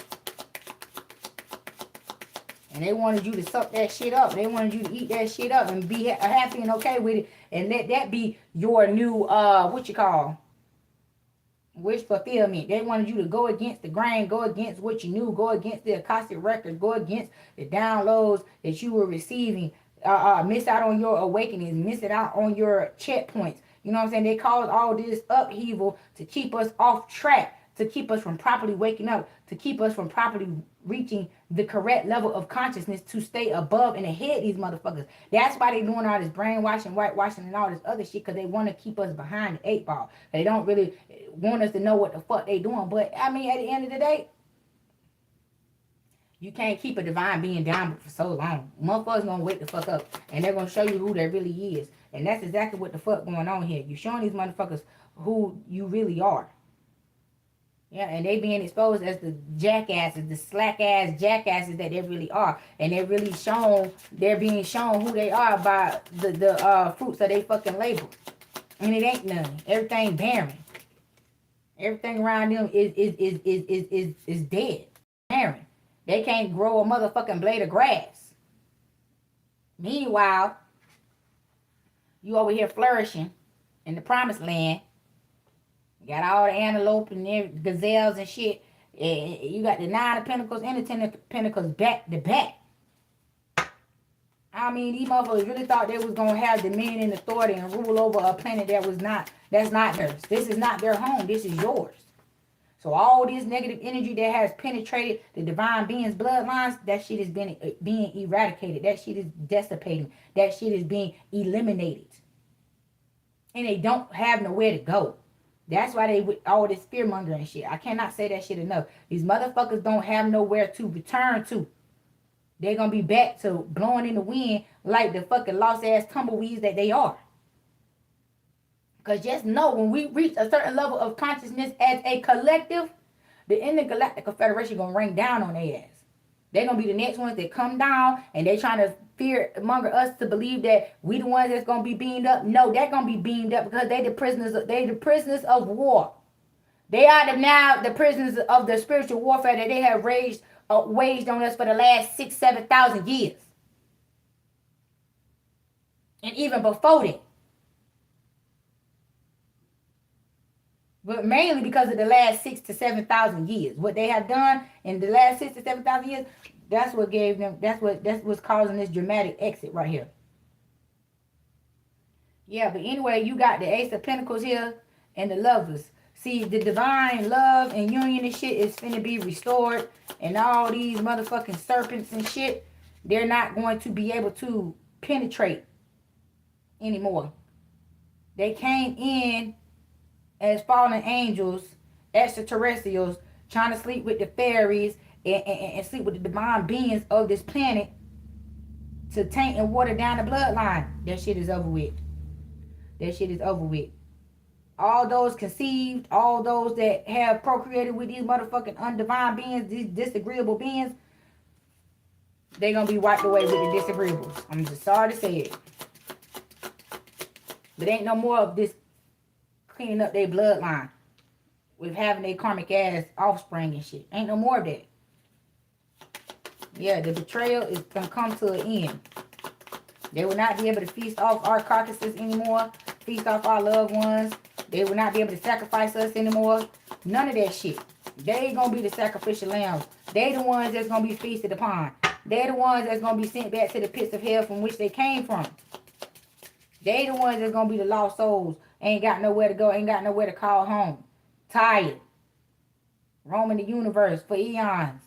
they wanted you to suck that shit up. They wanted you to eat that shit up and be happy and okay with it. And let that be your new, what wish fulfillment. They wanted you to go against the grain, go against what you knew, go against the Akashic records, go against the downloads that you were receiving, miss out on your awakenings, miss it out on your checkpoints. You know what I'm saying? They cause all this upheaval to keep us off track, to keep us from properly waking up, to keep us from properly reaching the correct level of consciousness to stay above and ahead these motherfuckers. That's why they doing all this brainwashing, whitewashing, and all this other shit, because they want to keep us behind the 8 ball. They don't really want us to know what the fuck they doing. But, I mean, at the end of the day, you can't keep a divine being down for so long. Motherfuckers gonna wake the fuck up, and they're gonna show you who they really is. And that's exactly what the fuck going on here. You showing these motherfuckers who you really are. Yeah, and they being exposed as the jackasses, the slack ass jackasses that they really are. And they're being shown who they are by the fruits of they fucking label. And it ain't none. Everything barren. Everything around them is dead. Barren. They can't grow a motherfucking blade of grass. Meanwhile, you over here flourishing in the promised land. Got all the antelope and gazelles and shit. You got the 9 of Pentacles and the 10 of Pentacles back to back. I mean, these motherfuckers really thought they was gonna have dominion and authority and rule over a planet that's not theirs. This is not their home. This is yours. So all this negative energy that has penetrated the divine being's bloodlines, that shit is being eradicated. That shit is dissipating. That shit is being eliminated. And they don't have nowhere to go. That's why they with all this fear mongering shit. I cannot say that shit enough. These motherfuckers don't have nowhere to return to. They're gonna be back to blowing in the wind like the fucking lost ass tumbleweeds that they are. Because just know, when we reach a certain level of consciousness as a collective, the Intergalactic Federation gonna rain down on their ass. They're gonna be the next ones that come down, and they trying to fear monger us to believe that we the ones that's gonna be beamed up. No, they're gonna be beamed up because they the prisoners of war. They are now the prisoners of the spiritual warfare that they have waged on us for the last 6,000-7,000 years. And even before that. But mainly because of the last 6,000 to 7,000 years. What they have done in the last 6,000 to 7,000 years, that's what's causing this dramatic exit right here. Yeah, but anyway, you got the Ace of Pentacles here and the Lovers. See, the divine love and union and shit is finna be restored. And all these motherfucking serpents and shit, they're not going to be able to penetrate anymore. They came in as fallen angels, extraterrestrials, trying to sleep with the fairies and sleep with the divine beings of this planet to taint and water down the bloodline. That shit is over with. That shit is over with. All those conceived, all those that have procreated with these motherfucking undivine beings, these disagreeable beings, they're going to be wiped away with the disagreeables. I'm just sorry to say it. But ain't no more of this cleaning up their bloodline with having their karmic ass offspring and shit. Ain't no more of that. Yeah, the betrayal is going to come to an end. They will not be able to feast off our carcasses anymore. Feast off our loved ones. They will not be able to sacrifice us anymore. None of that shit. They going to be the sacrificial lambs. They the ones that's going to be feasted upon. They the ones that's going to be sent back to the pits of hell from which they came from. They the ones that's going to be the lost souls. Ain't got nowhere to go. Ain't got nowhere to call home. Tired. Roaming the universe for eons.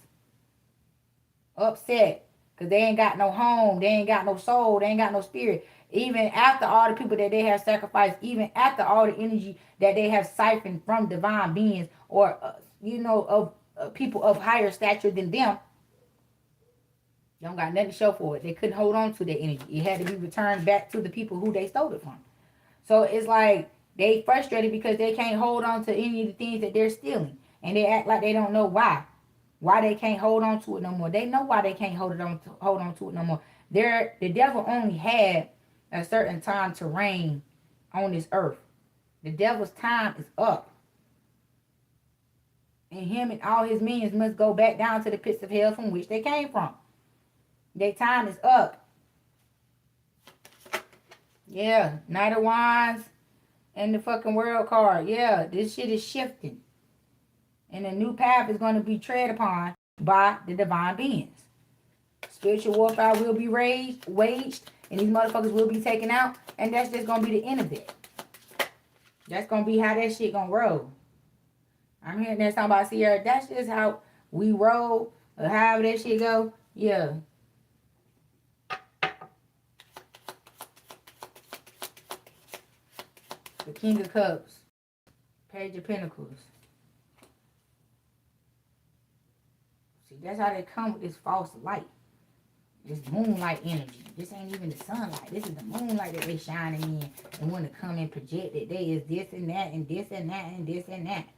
Upset. Because they ain't got no home. They ain't got no soul. They ain't got no spirit. Even after all the people that they have sacrificed. Even after all the energy that they have siphoned from divine beings. Or, of people of higher stature than them. They don't got nothing to show for it. They couldn't hold on to their energy. It had to be returned back to the people who they stole it from. So it's like they frustrated because they can't hold on to any of the things that they're stealing. And they act like they don't know why. Why they can't hold on to it no more. They know why they can't hold on to it no more. The devil only had a certain time to reign on this earth. The devil's time is up. And him and all his minions must go back down to the pits of hell from which they came from. Their time is up. Yeah, Knight of Wands and the fucking World card. Yeah, this shit is shifting. And a new path is going to be tread upon by the divine beings. Spiritual warfare will be waged, and these motherfuckers will be taken out, and that's just going to be the end of it. That's going to be how that shit going to roll. I'm hearing that talking about Sierra. That's just how we roll, or however that shit go. Yeah. The King of Cups. Page of Pentacles. See, that's how they come with this false light. This moonlight energy. This ain't even the sunlight. This is the moonlight that they shining in and want to come and project that they is this and that and this and that and this and that.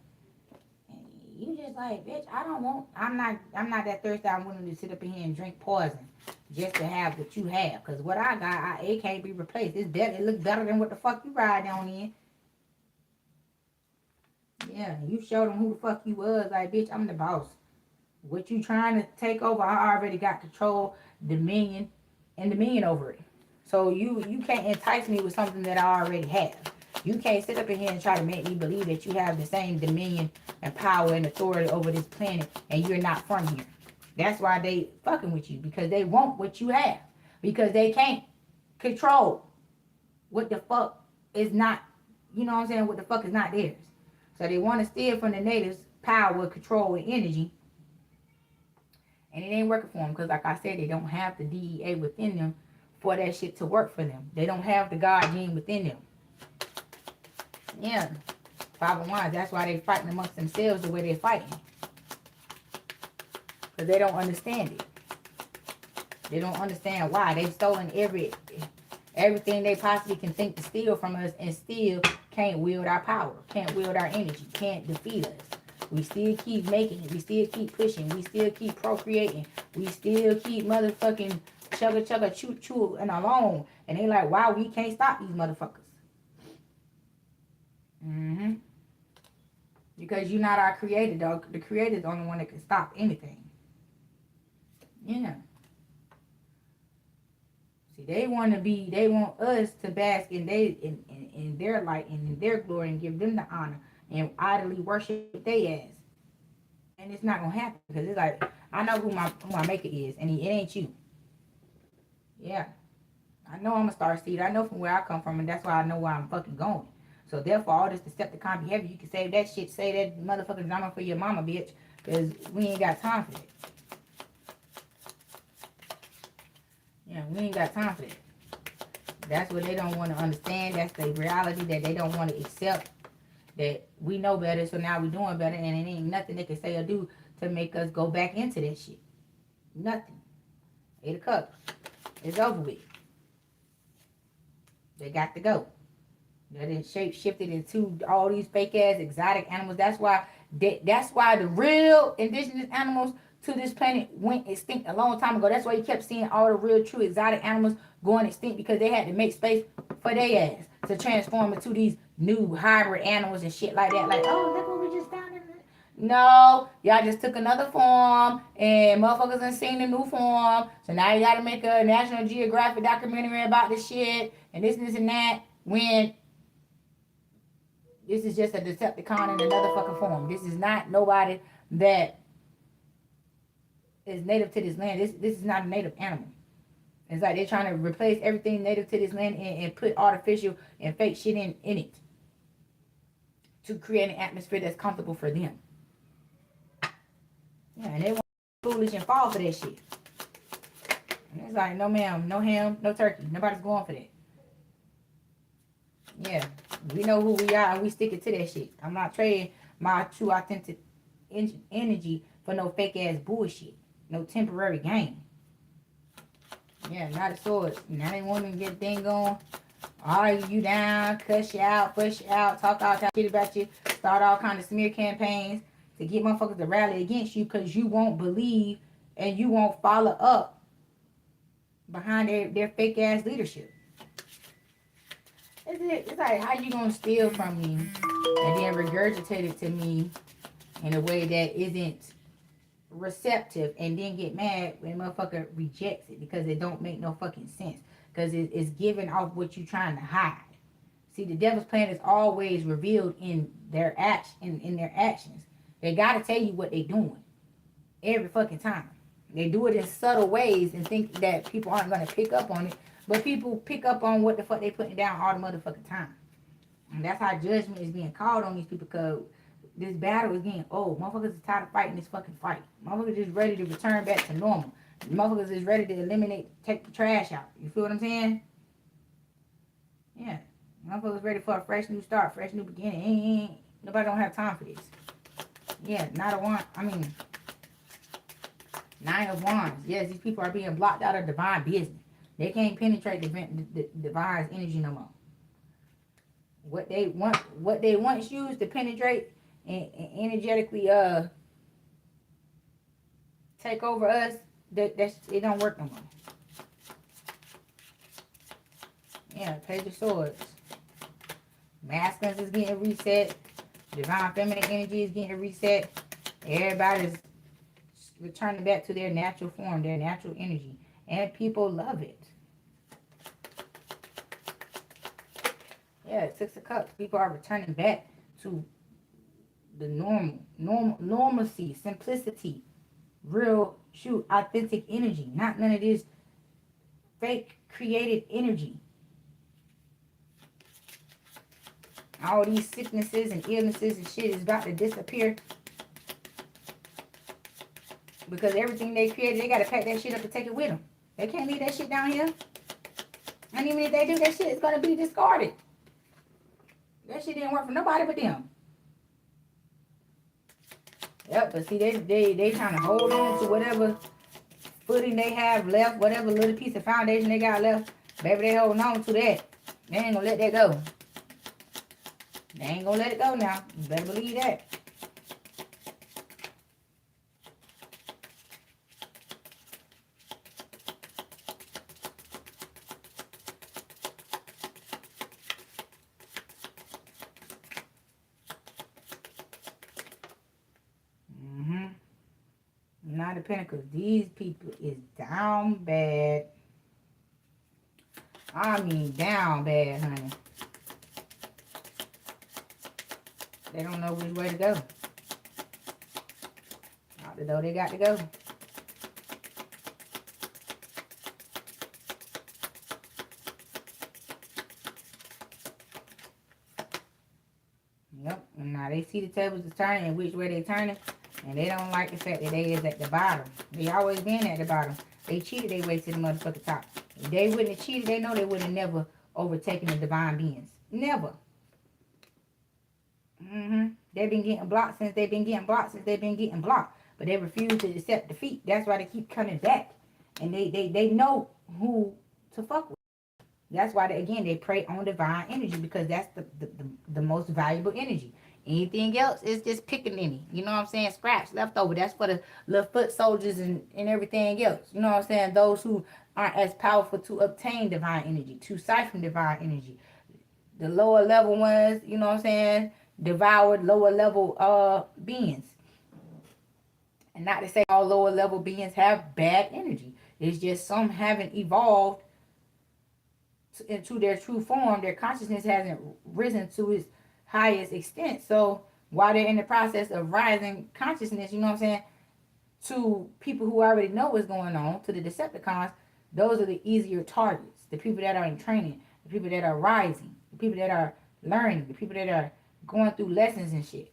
And you just like, bitch, I'm not that thirsty. I'm willing to sit up in here and drink poison just to have what you have. Because what I got, it can't be replaced. It's better. It looks better than what the fuck you ride on in. Yeah, you showed them who the fuck you was. Like, bitch, I'm the boss. What you trying to take over, I already got control, dominion over it. So you can't entice me with something that I already have. You can't sit up in here and try to make me believe that you have the same dominion and power and authority over this planet and you're not from here. That's why they fucking with you, because they want what you have. Because they can't control what the fuck is not, you know what I'm saying, what the fuck is not theirs. So they want to steal from the natives power, control, and energy. And it ain't working for them because, like I said, they don't have the DEA within them for that shit to work for them. They don't have the God gene within them. Yeah. Five of Wands. That's why they fighting amongst themselves the way they're fighting. Because they don't understand it. They don't understand why. They've stolen everything they possibly can think to steal from us and still can't wield our power, can't wield our energy, can't defeat us. We still keep making it. We still keep pushing. We still keep procreating. We still keep motherfucking chugga choo choo and alone. And they like, wow, we can't stop these motherfuckers. Because you're not our creator, dog. The creator is the only one that can stop anything. Yeah. See, they want us to bask in their light and in their glory and give them the honor and idly worship their ass. And it's not gonna happen because it's like, I know who my maker is, and it ain't you. Yeah. I know I'm a star seed. I know from where I come from, and that's why I know where I'm fucking going. So therefore, all this Decepticon be heavy. You can save that shit, say that motherfucking drama for your mama, bitch, because we ain't got time for that. Yeah, we ain't got time for that. That's what they don't want to understand. That's the reality that they don't want to accept. That we know better, so now we're doing better, and it ain't nothing they can say or do to make us go back into that shit. Nothing. 8 of Cups. It's over with. They got to go. They didn't shape shifted into all these fake ass exotic animals. That's why the real indigenous animals to this planet went extinct a long time ago. That's why you kept seeing all the real true exotic animals going extinct, because they had to make space for their ass to transform into these new hybrid animals and shit like that. Like, oh, look what we just found. No, y'all just took another form and motherfuckers done seen the new form. So now you gotta make a National Geographic documentary about this shit and this and that, when this is just a Decepticon in another fucking form. This is not nobody that is native to this land. This is not a native animal. It's like they're trying to replace everything native to this land and put artificial and fake shit in it to create an atmosphere that's comfortable for them. Yeah, and they want to be foolish and fall for that shit. And it's like, no ma'am, no ham, no turkey. Nobody's going for that. Yeah, we know who we are and we sticking to that shit. I'm not trading my true authentic energy for no fake ass bullshit. No temporary gain. Yeah, not a sword. Now they want to get thing going. Argue you down, cuss you out, push you out, talk all kind of shit about you, start all kind of smear campaigns to get motherfuckers to rally against you because you won't believe and you won't follow up behind their fake ass leadership. It's like, how you gonna steal from me and then regurgitate it to me in a way that isn't receptive and then get mad when a motherfucker rejects it because it don't make no fucking sense, because it's giving off what you trying to hide. See, the devil's plan is always revealed in their actions. They got to tell you what they doing every fucking time. They do it in subtle ways and think that people aren't going to pick up on it. But people pick up on what the fuck they putting down all the motherfucking time. And that's how judgment is being called on these people, because this battle is getting old. Motherfuckers is tired of fighting this fucking fight. Motherfuckers is ready to return back to normal. Motherfuckers is ready to eliminate, take the trash out. You feel what I'm saying? Yeah. Motherfuckers ready for a fresh new start, fresh new beginning. Nobody don't have time for this. Yeah, Nine of Wands. Yes, these people are being blocked out of divine business. They can't penetrate the divine's energy no more. What they once used to penetrate and energetically take over us, it don't work no more. Yeah, Page of Swords. Masculines is getting reset. Divine feminine energy is getting reset. Everybody's returning back to their natural form, their natural energy. And people love it. Yeah, 6 of Cups. People are returning back to the normalcy, simplicity, real, authentic energy. Not none of this fake created energy. All these sicknesses and illnesses and shit is about to disappear. Because everything they created, they got to pack that shit up and take it with them. They can't leave that shit down here. And even if they do, that shit is going to be discarded. That shit didn't work for nobody but them. Yep, but see, they trying to hold on to whatever footing they have left, whatever little piece of foundation they got left. Baby, they holding on to that. They ain't going to let that go. They ain't gonna let it go now. You better believe that. Nine of Pentacles. These people is down bad. I mean down bad, honey. They don't know which way to go. Out the door they got to go. Yep. And now they see the tables is turning and which way they turning. And they don't like the fact that they is at the bottom. They always been at the bottom. They cheated their way to the motherfucking top. If they wouldn't have cheated, they know they would have never overtaken the divine beings. Never. They've been getting blocked since they've been getting blocked since they've been getting blocked. But they refuse to accept defeat. That's why they keep coming back. And they know who to fuck with. That's why, they prey on divine energy, because that's the most valuable energy. Anything else is just pickaninny. You know what I'm saying? Scraps, leftover. That's for the little foot soldiers and everything else. You know what I'm saying? Those who aren't as powerful to obtain divine energy, to siphon divine energy. The lower level ones, you know what I'm saying? Devoured lower level beings. And not to say all lower level beings have bad energy. It's just some haven't evolved into their true form. Their consciousness hasn't risen to its highest extent. So while they're in the process of rising consciousness, you know what I'm saying, to people who already know what's going on, to the Decepticons, those are the easier targets. The people that are in training, the people that are rising, the people that are learning, the people that are going through lessons and shit.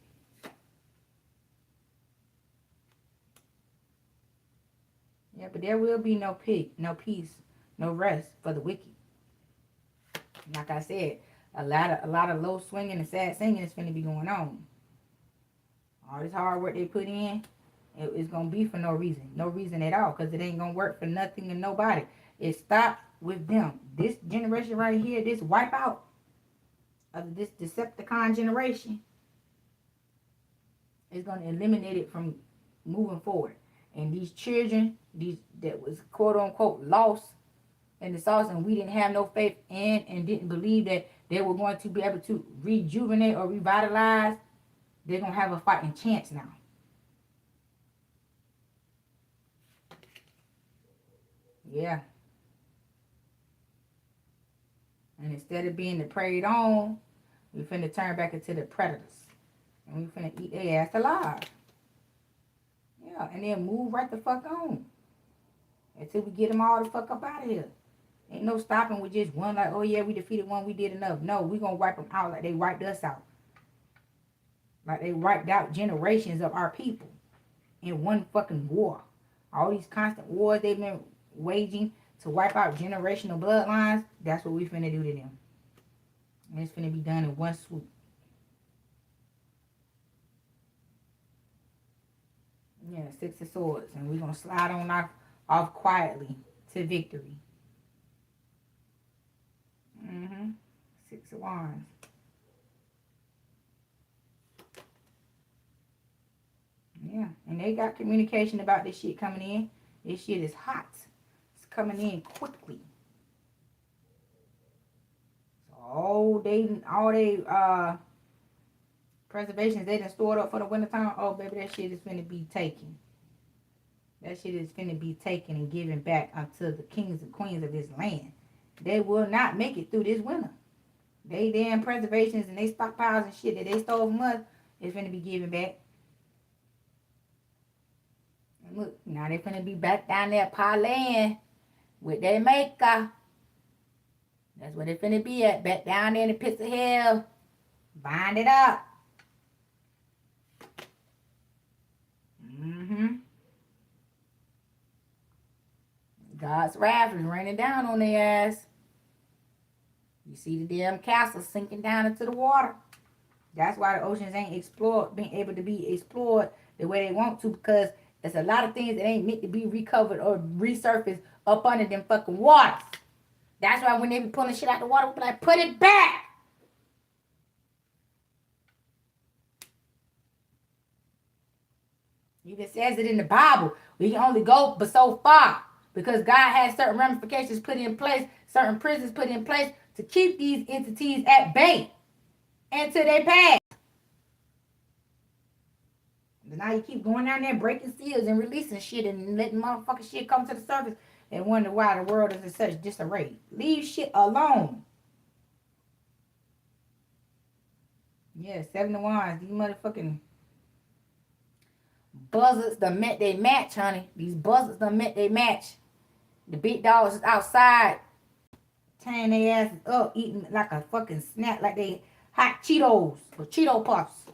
Yeah, but there will be no peace, no rest for the wicked. Like I said, a lot of low swinging and sad singing is finna be going on. All this hard work they put in, it's gonna be for no reason at all, because it ain't gonna work for nothing and nobody. It stopped with them. This generation right here, this wipeout of this Decepticon generation, is gonna eliminate it from moving forward. And these children, these that was quote unquote lost in the sauce, and we didn't have no faith in and didn't believe that they were going to be able to rejuvenate or revitalize, they're going to have a fighting chance now. Yeah. And instead of being the preyed on, we finna turn back into the predators. And we finna eat their ass alive. Yeah, and then move right the fuck on. Until we get them all the fuck up out of here. Ain't no stopping with just one like, oh yeah, we defeated one, we did enough. No, we gonna wipe them out like they wiped us out. Like they wiped out generations of our people in one fucking war. All these constant wars they've been waging to wipe out generational bloodlines, that's what we finna do to them. And it's finna be done in one swoop. Yeah, 6 of Swords. And we're gonna slide on off quietly to victory. 6 of Wands. Yeah, and they got communication about this shit coming in. This shit is hot. It's coming in quickly. So all they preservations they done stored up for the wintertime. Oh baby, that shit is finna be taken. That shit is finna be taken and given back unto the kings and queens of this land. They will not make it through this winter. They damn preservations and they stockpiles and shit that they stole from us is finna be given back. And look, now they finna be back down there parlaying with their maker. That's where they finna be at. Back down there in the pits of hell. Bind it up. God's wrath is raining down on their ass. You see the damn castle sinking down into the water. That's why the oceans ain't being able to be explored the way they want to, because there's a lot of things that ain't meant to be recovered or resurfaced up under them fucking waters. That's why when they be pulling shit out the water, we be like, put it back. Even says it in the Bible. We can only go but so far, because God has certain ramifications put in place, certain prisons put in place to keep these entities at bay until they pass. But now you keep going down there breaking seals and releasing shit and letting motherfucking shit come to the surface and wonder why the world is in such disarray. Leave shit alone. Yeah, 7 of Wands. These motherfucking buzzards done met they match, honey. These buzzards done met they match. The big dogs is outside tearing their asses up, eating like a fucking snack, like they hot Cheetos or Cheeto Puffs.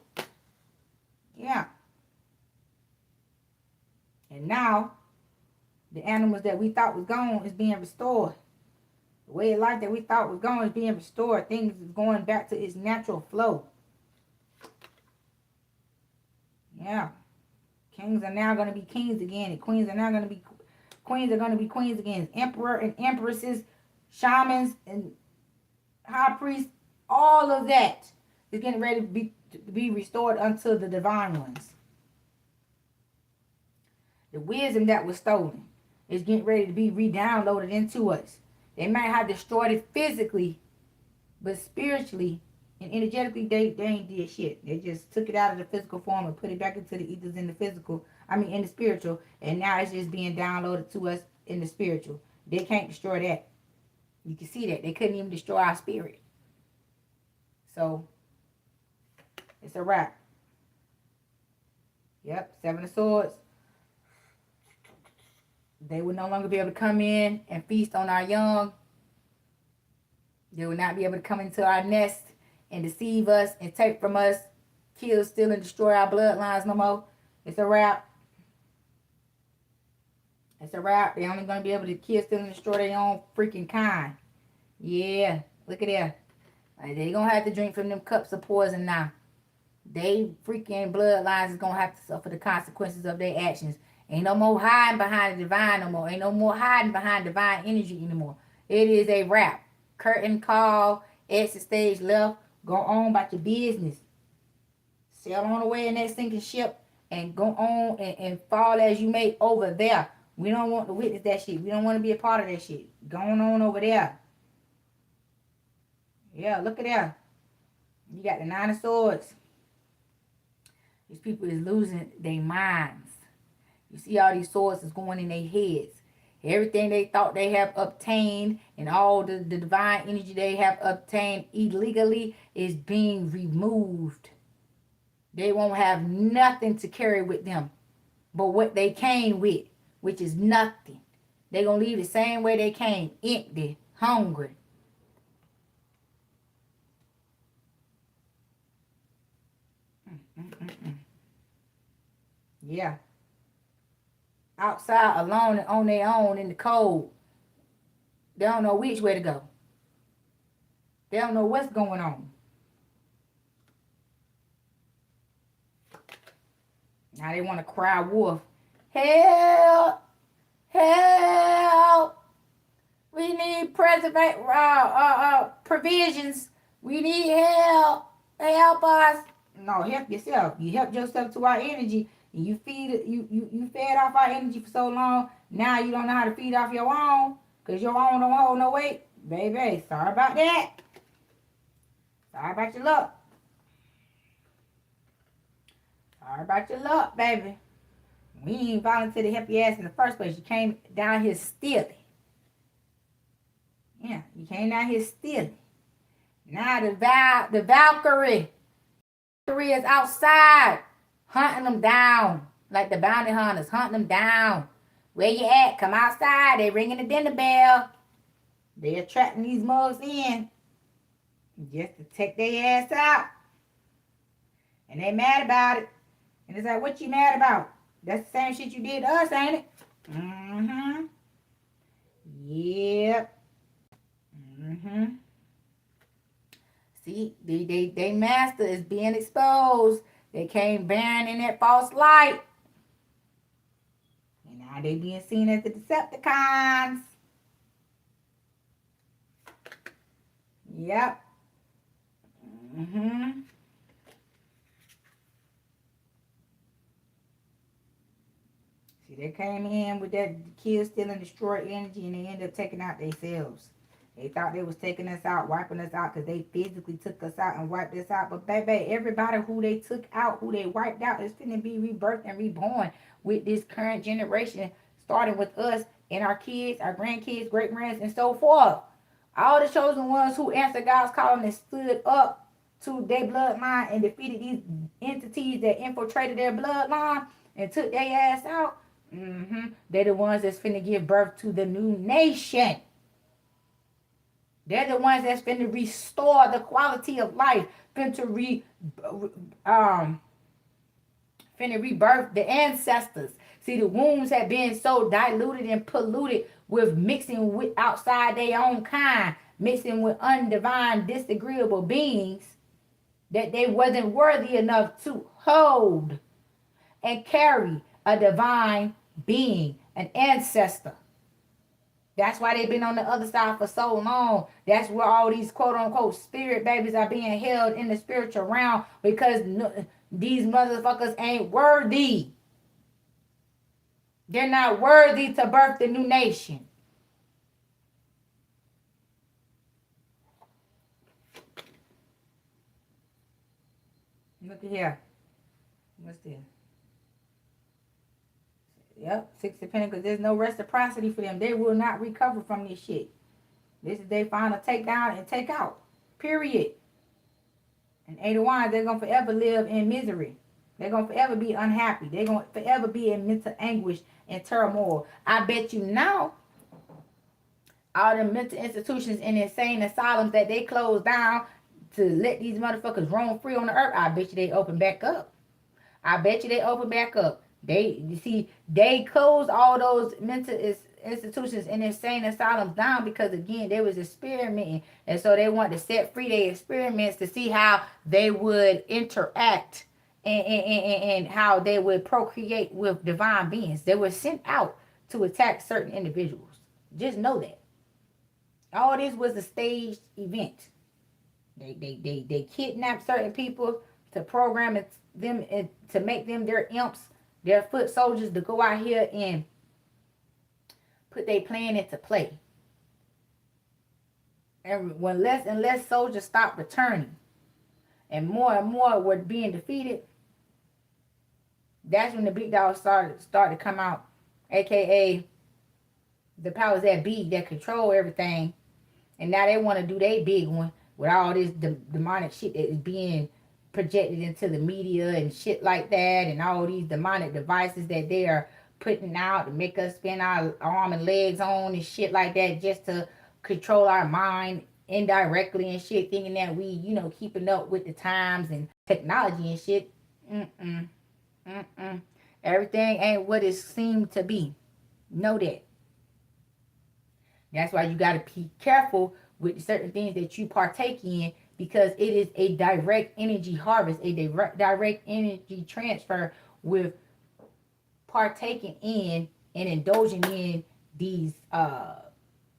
Yeah. And now, the animals that we thought was gone is being restored. The way of life that we thought was gone is being restored. Things is going back to its natural flow. Yeah. Kings are now going to be kings again. And queens are now going to be queens again. Emperor and empresses, shamans and high priests, all of that is getting ready to be restored unto the divine ones. The wisdom that was stolen is getting ready to be re-downloaded into us. They might have destroyed it physically, but spiritually and energetically, they ain't did shit. They just took it out of the physical form and put it back into the ethers in the physical. In the spiritual. And now it's just being downloaded to us in the spiritual. They can't destroy that. You can see that. They couldn't even destroy our spirit. So, it's a wrap. Yep, 7 of Swords. They will no longer be able to come in and feast on our young. They will not be able to come into our nest and deceive us and take from us, kill, steal, and destroy our bloodlines no more. It's a wrap. It's a wrap. They're only going to be able to kill, steal, and destroy their own freaking kind. Yeah, look at that. They're going to have to drink from them cups of poison now. They freaking bloodlines is going to have to suffer the consequences of their actions. Ain't no more hiding behind the divine no more. Ain't no more hiding behind divine energy anymore. It is a wrap. Curtain call. Exit stage left. Go on about your business. Sail on away in that sinking ship and go on and fall as you may over there. We don't want to witness that shit. We don't want to be a part of that shit. Going on over there. Yeah, look at that. You got the 9 of Swords. These people is losing their minds. You see all these swords is going in their heads. Everything they thought they have obtained and all the divine energy they have obtained illegally is being removed. They won't have nothing to carry with them. but what they came with, which is nothing. They're going to leave the same way they came, empty, hungry. Yeah. Outside, alone, and on their own in the cold. They don't know which way to go. They don't know what's going on. Now they want to cry wolf. Help! Help! We need provisions. We need help. Help us. No, help yourself. You helped yourself to our energy. And you fed off our energy for so long. Now you don't know how to feed off your own. Because your own don't hold no weight. Baby, sorry about that. Sorry about your luck. Sorry about your luck, baby. We ain't volunteered to help your ass in the first place. You came down here stealing. Yeah, you came down here stealing. Now the Valkyrie is outside hunting them down. Like the bounty hunters, hunting them down. Where you at? Come outside. They ringing the dinner bell. They attracting these mugs in. Just to take their ass out. And they mad about it. And it's like, what you mad about? That's the same shit you did to us, ain't it? Mm-hmm. Yep. Mm-hmm. See, they master is being exposed. They came bearing in that false light. And now they being seen as the Decepticons. Yep. Mm-hmm. See, they came in with that kill, steal, and destroy energy, and they ended up taking out themselves. They thought they was taking us out, wiping us out, because they physically took us out and wiped us out. But baby, everybody who they took out, who they wiped out, is finna be rebirthed and reborn with this current generation, starting with us and our kids, our grandkids, great-grands, and so forth. All the chosen ones who answered God's calling and stood up to their bloodline and defeated these entities that infiltrated their bloodline and took their ass out. They're the ones that's finna give birth to the new nation. They're the ones that's finna restore the quality of life, finna rebirth the ancestors. See, the wombs have been so diluted and polluted with mixing with outside their own kind, mixing with undivine, disagreeable beings, that they wasn't worthy enough to hold and carry a divine being, an ancestor. That's why they've been on the other side for so long. That's where all these quote-unquote spirit babies are being held in the spiritual realm, because these motherfuckers ain't worthy. They're not worthy to birth the new nation. Look at here. What's this? Yep, 6 of Pentacles. There's no reciprocity for them. They will not recover from this shit. This is their final take down and take out. Period. And 8 of Wands, they're going to forever live in misery. They're going to forever be unhappy. They're going to forever be in mental anguish and turmoil. I bet you now, all the mental institutions and insane asylums that they closed down to let these motherfuckers roam free on the earth, I bet you they open back up. I bet you they open back up. They closed all those mental institutions and insane asylums down because, again, they was experimenting. And so they wanted to set free their experiments to see how they would interact and how they would procreate with divine beings. They were sent out to attack certain individuals. Just know that. All this was a staged event. They kidnapped certain people to program them and to make them their imps, their foot soldiers, to go out here and put their plan into play. And when less and less soldiers stopped returning and more were being defeated, that's when the big dogs started to come out, aka the powers that be that control everything. And now they want to do their big one with all this demonic shit that is being projected into the media and shit like that, and all these demonic devices that they are putting out to make us spin our arm and legs on and shit like that, just to control our mind indirectly and shit, thinking that we, you know, keeping up with the times and technology and shit. Everything ain't what it seemed to be. Know that. That's why you got to be careful with certain things that you partake in, because it is a direct energy harvest, a direct energy transfer with partaking in and indulging in these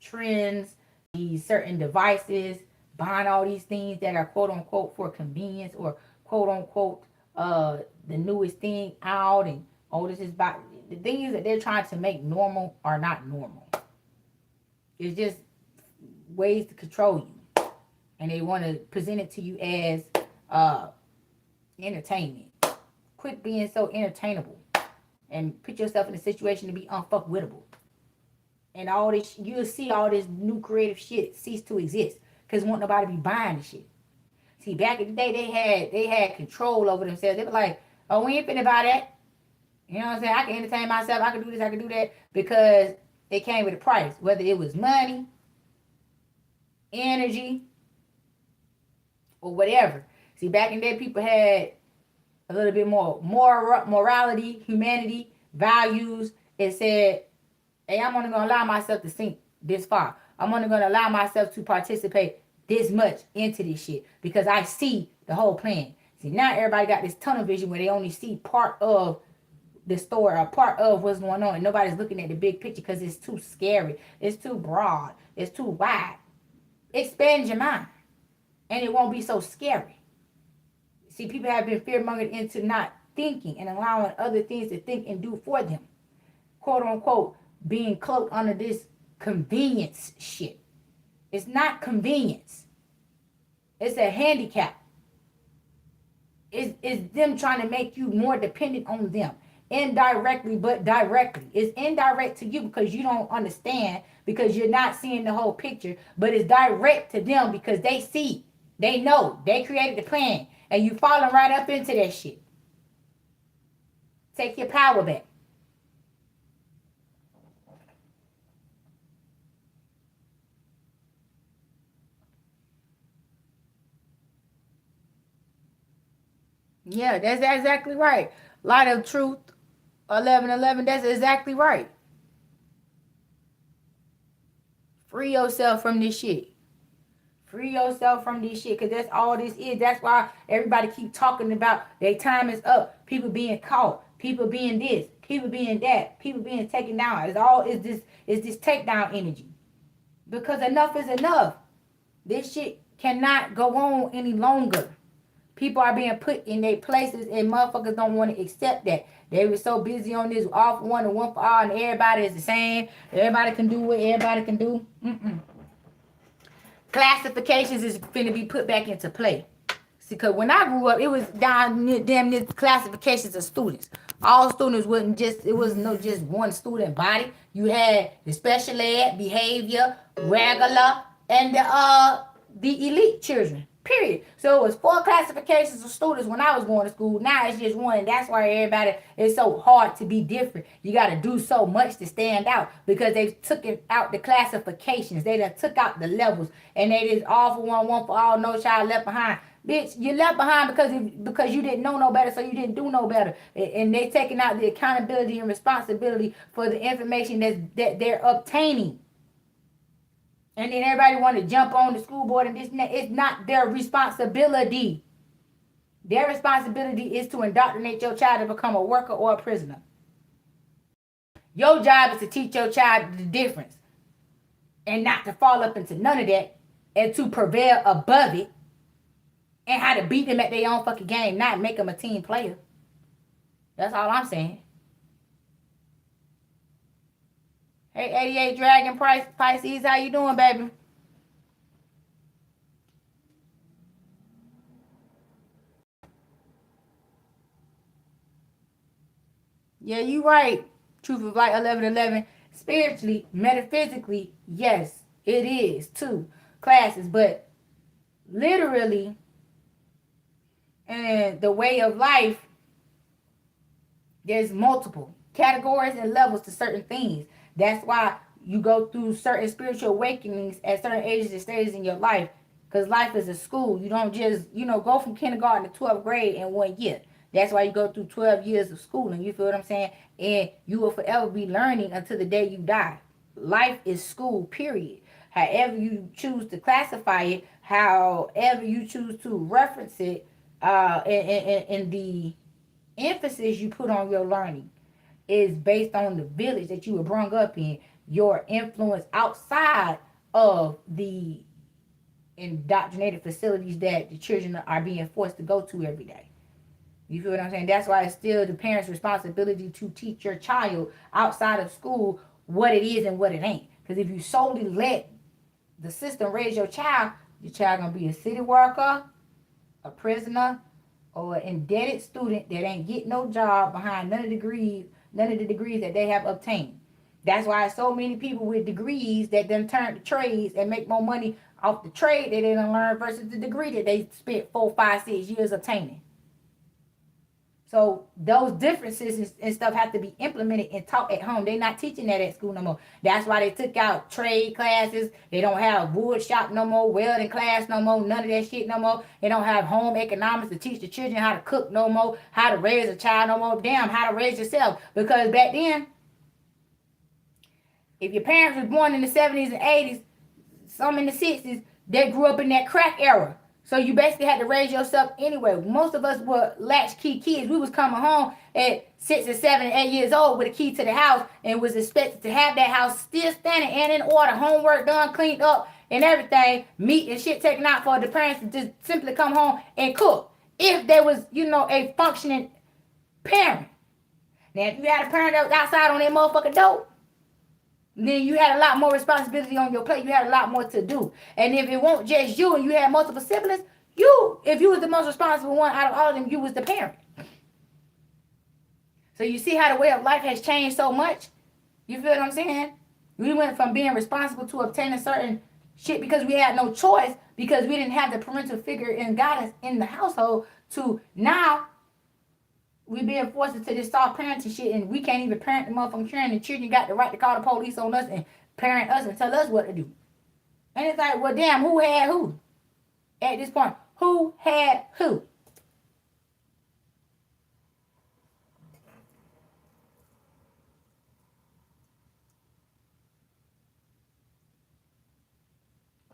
trends, these certain devices, buying all these things that are quote unquote for convenience, or quote unquote the newest thing out, and this is about the things that they're trying to make normal are not normal. It's just ways to control you, and they want to present it to you as entertainment. Quit being so entertainable and put yourself in a situation to be unfuckwittable. And all this, you'll see all this new creative shit cease to exist because won't nobody be buying the shit. See, back in the day, they had control over themselves. They were like, oh, we ain't finna buy that. You know what I'm saying? I can entertain myself. I can do this. I can do that, because it came with a price, whether it was money, energy, or whatever. See, back in the day, people had a little bit more morality, humanity, values. It said, hey, I'm only going to allow myself to sink this far. I'm only going to allow myself to participate this much into this shit, because I see the whole plan. See, now everybody got this tunnel vision where they only see part of the story, or part of what's going on, and nobody's looking at the big picture because it's too scary. It's too broad. It's too wide. Expand your mind, and it won't be so scary. See, people have been fear-mongered into not thinking and allowing other things to think and do for them. Quote unquote, being cloaked under this convenience shit. It's not convenience. It's a handicap. It's them trying to make you more dependent on them. Indirectly, but directly. It's indirect to you because you don't understand, because you're not seeing the whole picture. But it's direct to them because they see. They know. They created the plan. And you falling right up into that shit. Take your power back. Yeah, that's exactly right. Light of Truth, 11:11. That's exactly right. Free yourself from this shit. Free yourself from this shit, because that's all this is. That's why everybody keep talking about their time is up. People being caught. People being this. People being that. People being taken down. It's this takedown energy. Because enough is enough. This shit cannot go on any longer. People are being put in their places, and motherfuckers don't want to accept that. They were so busy on this all for one and one for all, and everybody is the same. Everybody can do what everybody can do. Classifications is finna be put back into play. See, because when I grew up, it was damn near classifications of students. All students wasn't just, it wasn't no just one student body. You had the special ed, behavior, regular, and the elite children. Period. So it was 4 classifications of students when I was going to school. Now it's just one. And that's why everybody is so hard to be different. You got to do so much to stand out, because they took out the classifications. They done took out the levels. And they just all for one, one for all, no child left behind. Bitch, you left behind because you didn't know no better, so you didn't do no better. And they taking out the accountability and responsibility for the information that they're obtaining. And then everybody want to jump on the school board and this and that. It's not their responsibility. Their responsibility is to indoctrinate your child to become a worker or a prisoner. Your job is to teach your child the difference, and not to fall up into none of that, and to prevail above it, and how to beat them at their own fucking game, not make them a team player. That's all I'm saying. Hey, 88 Dragon Pisces, how you doing, baby? Yeah, you right. Truth of Light 11:11. Spiritually, metaphysically, yes, it is too. Classes, but literally, And the way of life, there's multiple categories and levels to certain things. That's why you go through certain spiritual awakenings at certain ages and stages in your life. Because life is a school. You don't just, go from kindergarten to 12th grade in 1 year. That's why you go through 12 years of schooling. You feel what I'm saying? And you will forever be learning until the day you die. Life is school, period. However you choose to classify it, however you choose to reference it, in the emphasis you put on your learning is based on the village that you were brought up in, your influence outside of the indoctrinated facilities that the children are being forced to go to every day. You feel what I'm saying? That's why it's still the parents' responsibility to teach your child outside of school what it is and what it ain't. Because if you solely let the system raise your child gonna be a city worker, a prisoner, or an indebted student that ain't get no job behind none of the degrees that they have obtained. That's why so many people with degrees that then turn to trades and make more money off the trade that they done learn versus the degree that they spent 4, 5, 6 years obtaining. So those differences and stuff have to be implemented and taught at home. They're not teaching that at school no more. That's why they took out trade classes. They don't have wood shop no more, welding class no more, none of that shit no more. They don't have home economics to teach the children how to cook no more, how to raise a child no more. Damn, how to raise yourself. Because back then, if your parents was born in the 70s and 80s, some in the 60s, they grew up in that crack era. So you basically had to raise yourself anyway. Most of us were latchkey kids. We was coming home at 6 and 7 and 8 years old with a key to the house and was expected to have that house still standing and in order, homework done, cleaned up and everything, meat and shit taken out for the parents to just simply come home and cook. If there was, a functioning parent. Now, if you had a parent that was outside on that motherfucking dope, then you had a lot more responsibility on your plate. You had a lot more to do. And if it won't just you and you had multiple siblings, if you was the most responsible one out of all of them, you was the parent. So you see how the way of life has changed so much? You feel what I'm saying? We went from being responsible to obtaining certain shit because we had no choice, because we didn't have the parental figure and guidance in the household, to now we being forced into this soft parenting shit, and we can't even parent the motherfucking children. The children got the right to call the police on us and parent us and tell us what to do. And it's like, well, damn, who had who? At this point, who had who?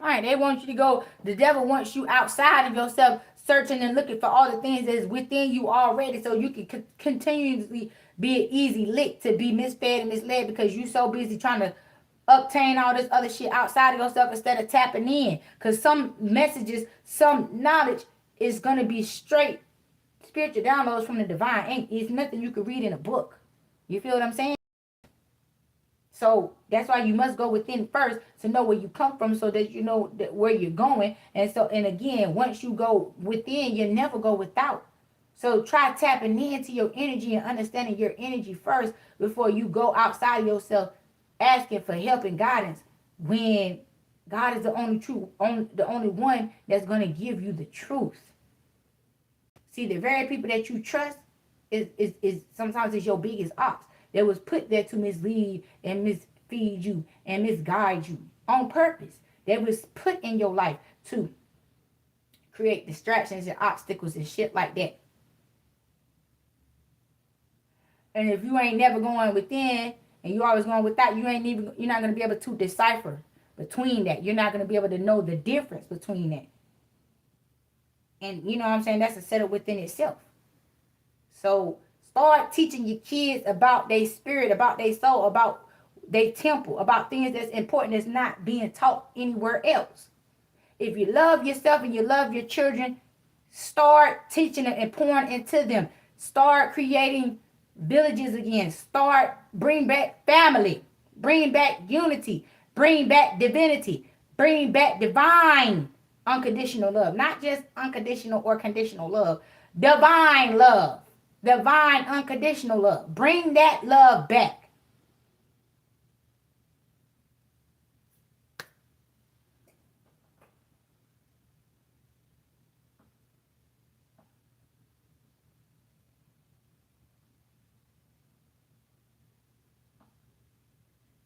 All right, they want you to go. The devil wants you outside of yourself, searching and looking for all the things that is within you already, so you can continuously be an easy lick to be misfed and misled, because you so busy trying to obtain all this other shit outside of yourself instead of tapping in. Because some messages, some knowledge is going to be straight spiritual downloads from the divine. It's nothing you could read in a book. You feel what I'm saying? So that's why you must go within first to know where you come from, so that you know that where you're going. And again, once you go within, you never go without. So try tapping into your energy and understanding your energy first before you go outside of yourself asking for help and guidance, when God is the only one that's going to give you the truth. See, the very people that you trust is sometimes is your biggest ops. That was put there to mislead and misfeed you and misguide you on purpose. That was put in your life to create distractions and obstacles and shit like that. And if you ain't never going within and you always going without, you're not going to be able to decipher between that. You're not going to be able to know the difference between that. And you know what I'm saying? That's a setup within itself. So start teaching your kids about their spirit, about their soul, about their temple, about things that's important that's not being taught anywhere else. If you love yourself and you love your children, start teaching them and pouring into them. Start creating villages again. Bring back family. Bring back unity. Bring back divinity. Bring back divine unconditional love. Not just unconditional or conditional love. Divine love. Divine unconditional love. Bring that love back.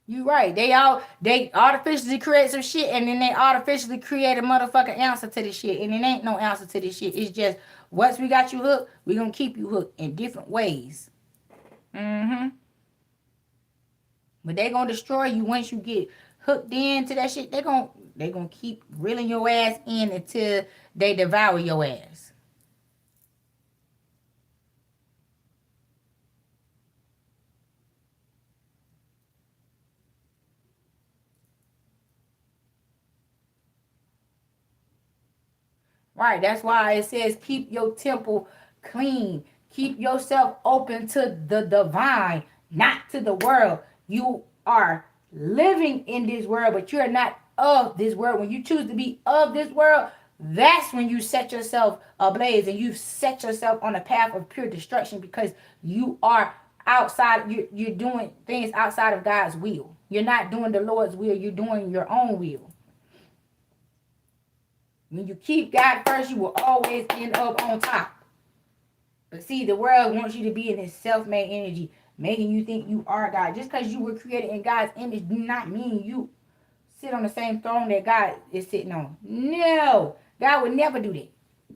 You right. They artificially create some shit, and then they artificially create a motherfucking answer to this shit. And it ain't no answer to this shit. It's just once we got you hooked, we gonna keep you hooked in different ways. Mm-hmm. But they gonna destroy you once you get hooked into that shit. They gonna keep reeling your ass in until they devour your ass. Right. That's why it says keep your temple clean. Keep yourself open to the divine, not to the world. You are living in this world, but you're not of this world. When you choose to be of this world, that's when you set yourself ablaze and you set yourself on a path of pure destruction because you are outside. You're doing things outside of God's will. You're not doing the Lord's will. You're doing your own will. When you keep God first, you will always end up on top. But see, the world wants you to be in this self-made energy, making you think you are God. Just because you were created in God's image do not mean you sit on the same throne that God is sitting on. No, God would never do that.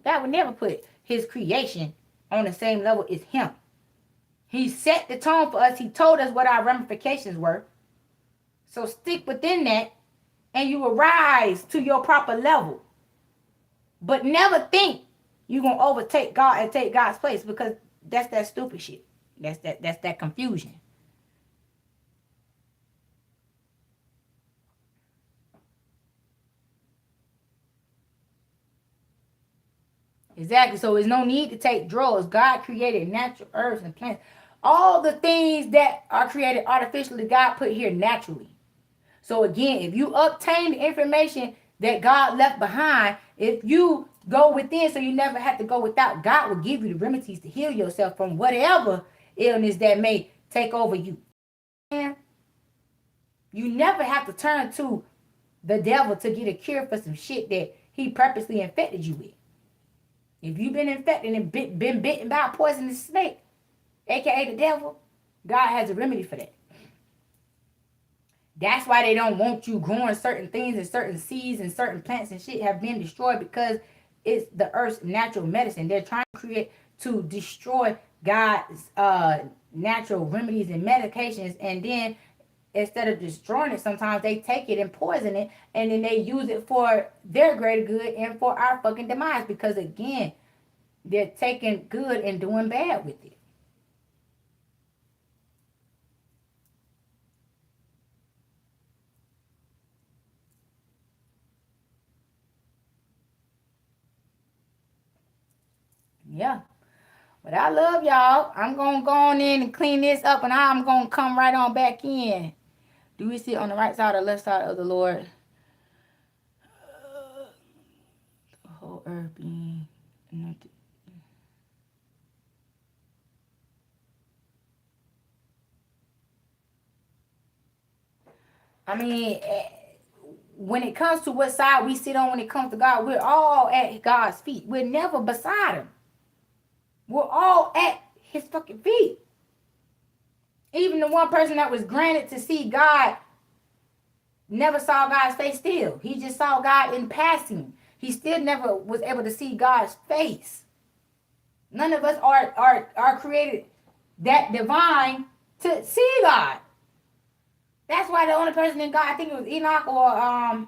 God would never put his creation on the same level as him. He set the tone for us. He told us what our ramifications were. So stick within that and you will rise to your proper level. But never think you're going to overtake God and take God's place because that's that stupid shit. That's that confusion. Exactly. So there's no need to take drugs. God created natural herbs and plants. All the things that are created artificially, God put here naturally. So again, if you obtain the information that God left behind, if you go within so you never have to go without, God will give you the remedies to heal yourself from whatever illness that may take over you. And you never have to turn to the devil to get a cure for some shit that he purposely infected you with. If you've been infected and been bitten by a poisonous snake, aka the devil, God has a remedy for that. That's why they don't want you growing certain things and certain seeds and certain plants and shit have been destroyed because it's the earth's natural medicine. They're trying to create to destroy God's natural remedies and medications, and then instead of destroying it, sometimes they take it and poison it, and then they use it for their greater good and for our fucking demise because again, they're taking good and doing bad with it. Yeah. But I love y'all. I'm going to go on in and clean this up, and I'm going to come right on back in. Do we sit on the right side or left side of the Lord? The whole earth being. I mean, when it comes to what side we sit on when it comes to God, we're all at God's feet. We're never beside him. We're all at his fucking feet. Even the one person that was granted to see God never saw God's face still. He just saw God in passing. He still never was able to see God's face. None of us are created that divine to see God. That's why the only person in God, I think it was Enoch or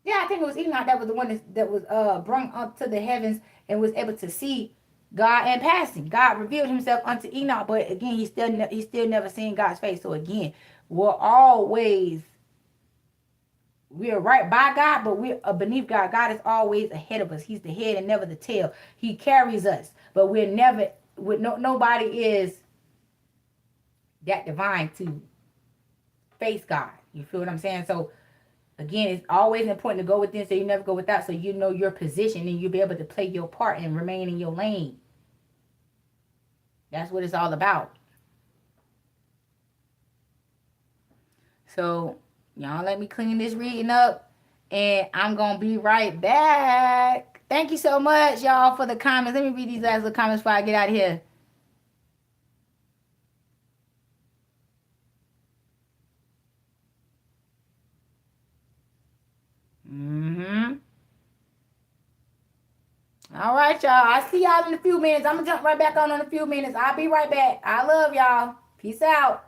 yeah, I think it was Enoch that was the one that was brought up to the heavens and was able to see God in passing. God revealed himself unto Enoch, but again, he still never seen God's face. So again, we're right by God, but we're beneath God. God is always ahead of us. He's the head and never the tail. He carries us, but we're never nobody is that divine to face God. You feel what I'm saying? So again, it's always important to go within so you never go without, so you know your position and you'll be able to play your part and remain in your lane. That's what it's all about. So y'all let me clean this reading up and I'm gonna be right back. Thank you so much, y'all, for the comments. Let me read these last little comments before I get out of here. All right, y'all. I'll see y'all in a few minutes. I'm going to jump right back on in a few minutes. I'll be right back. I love y'all. Peace out.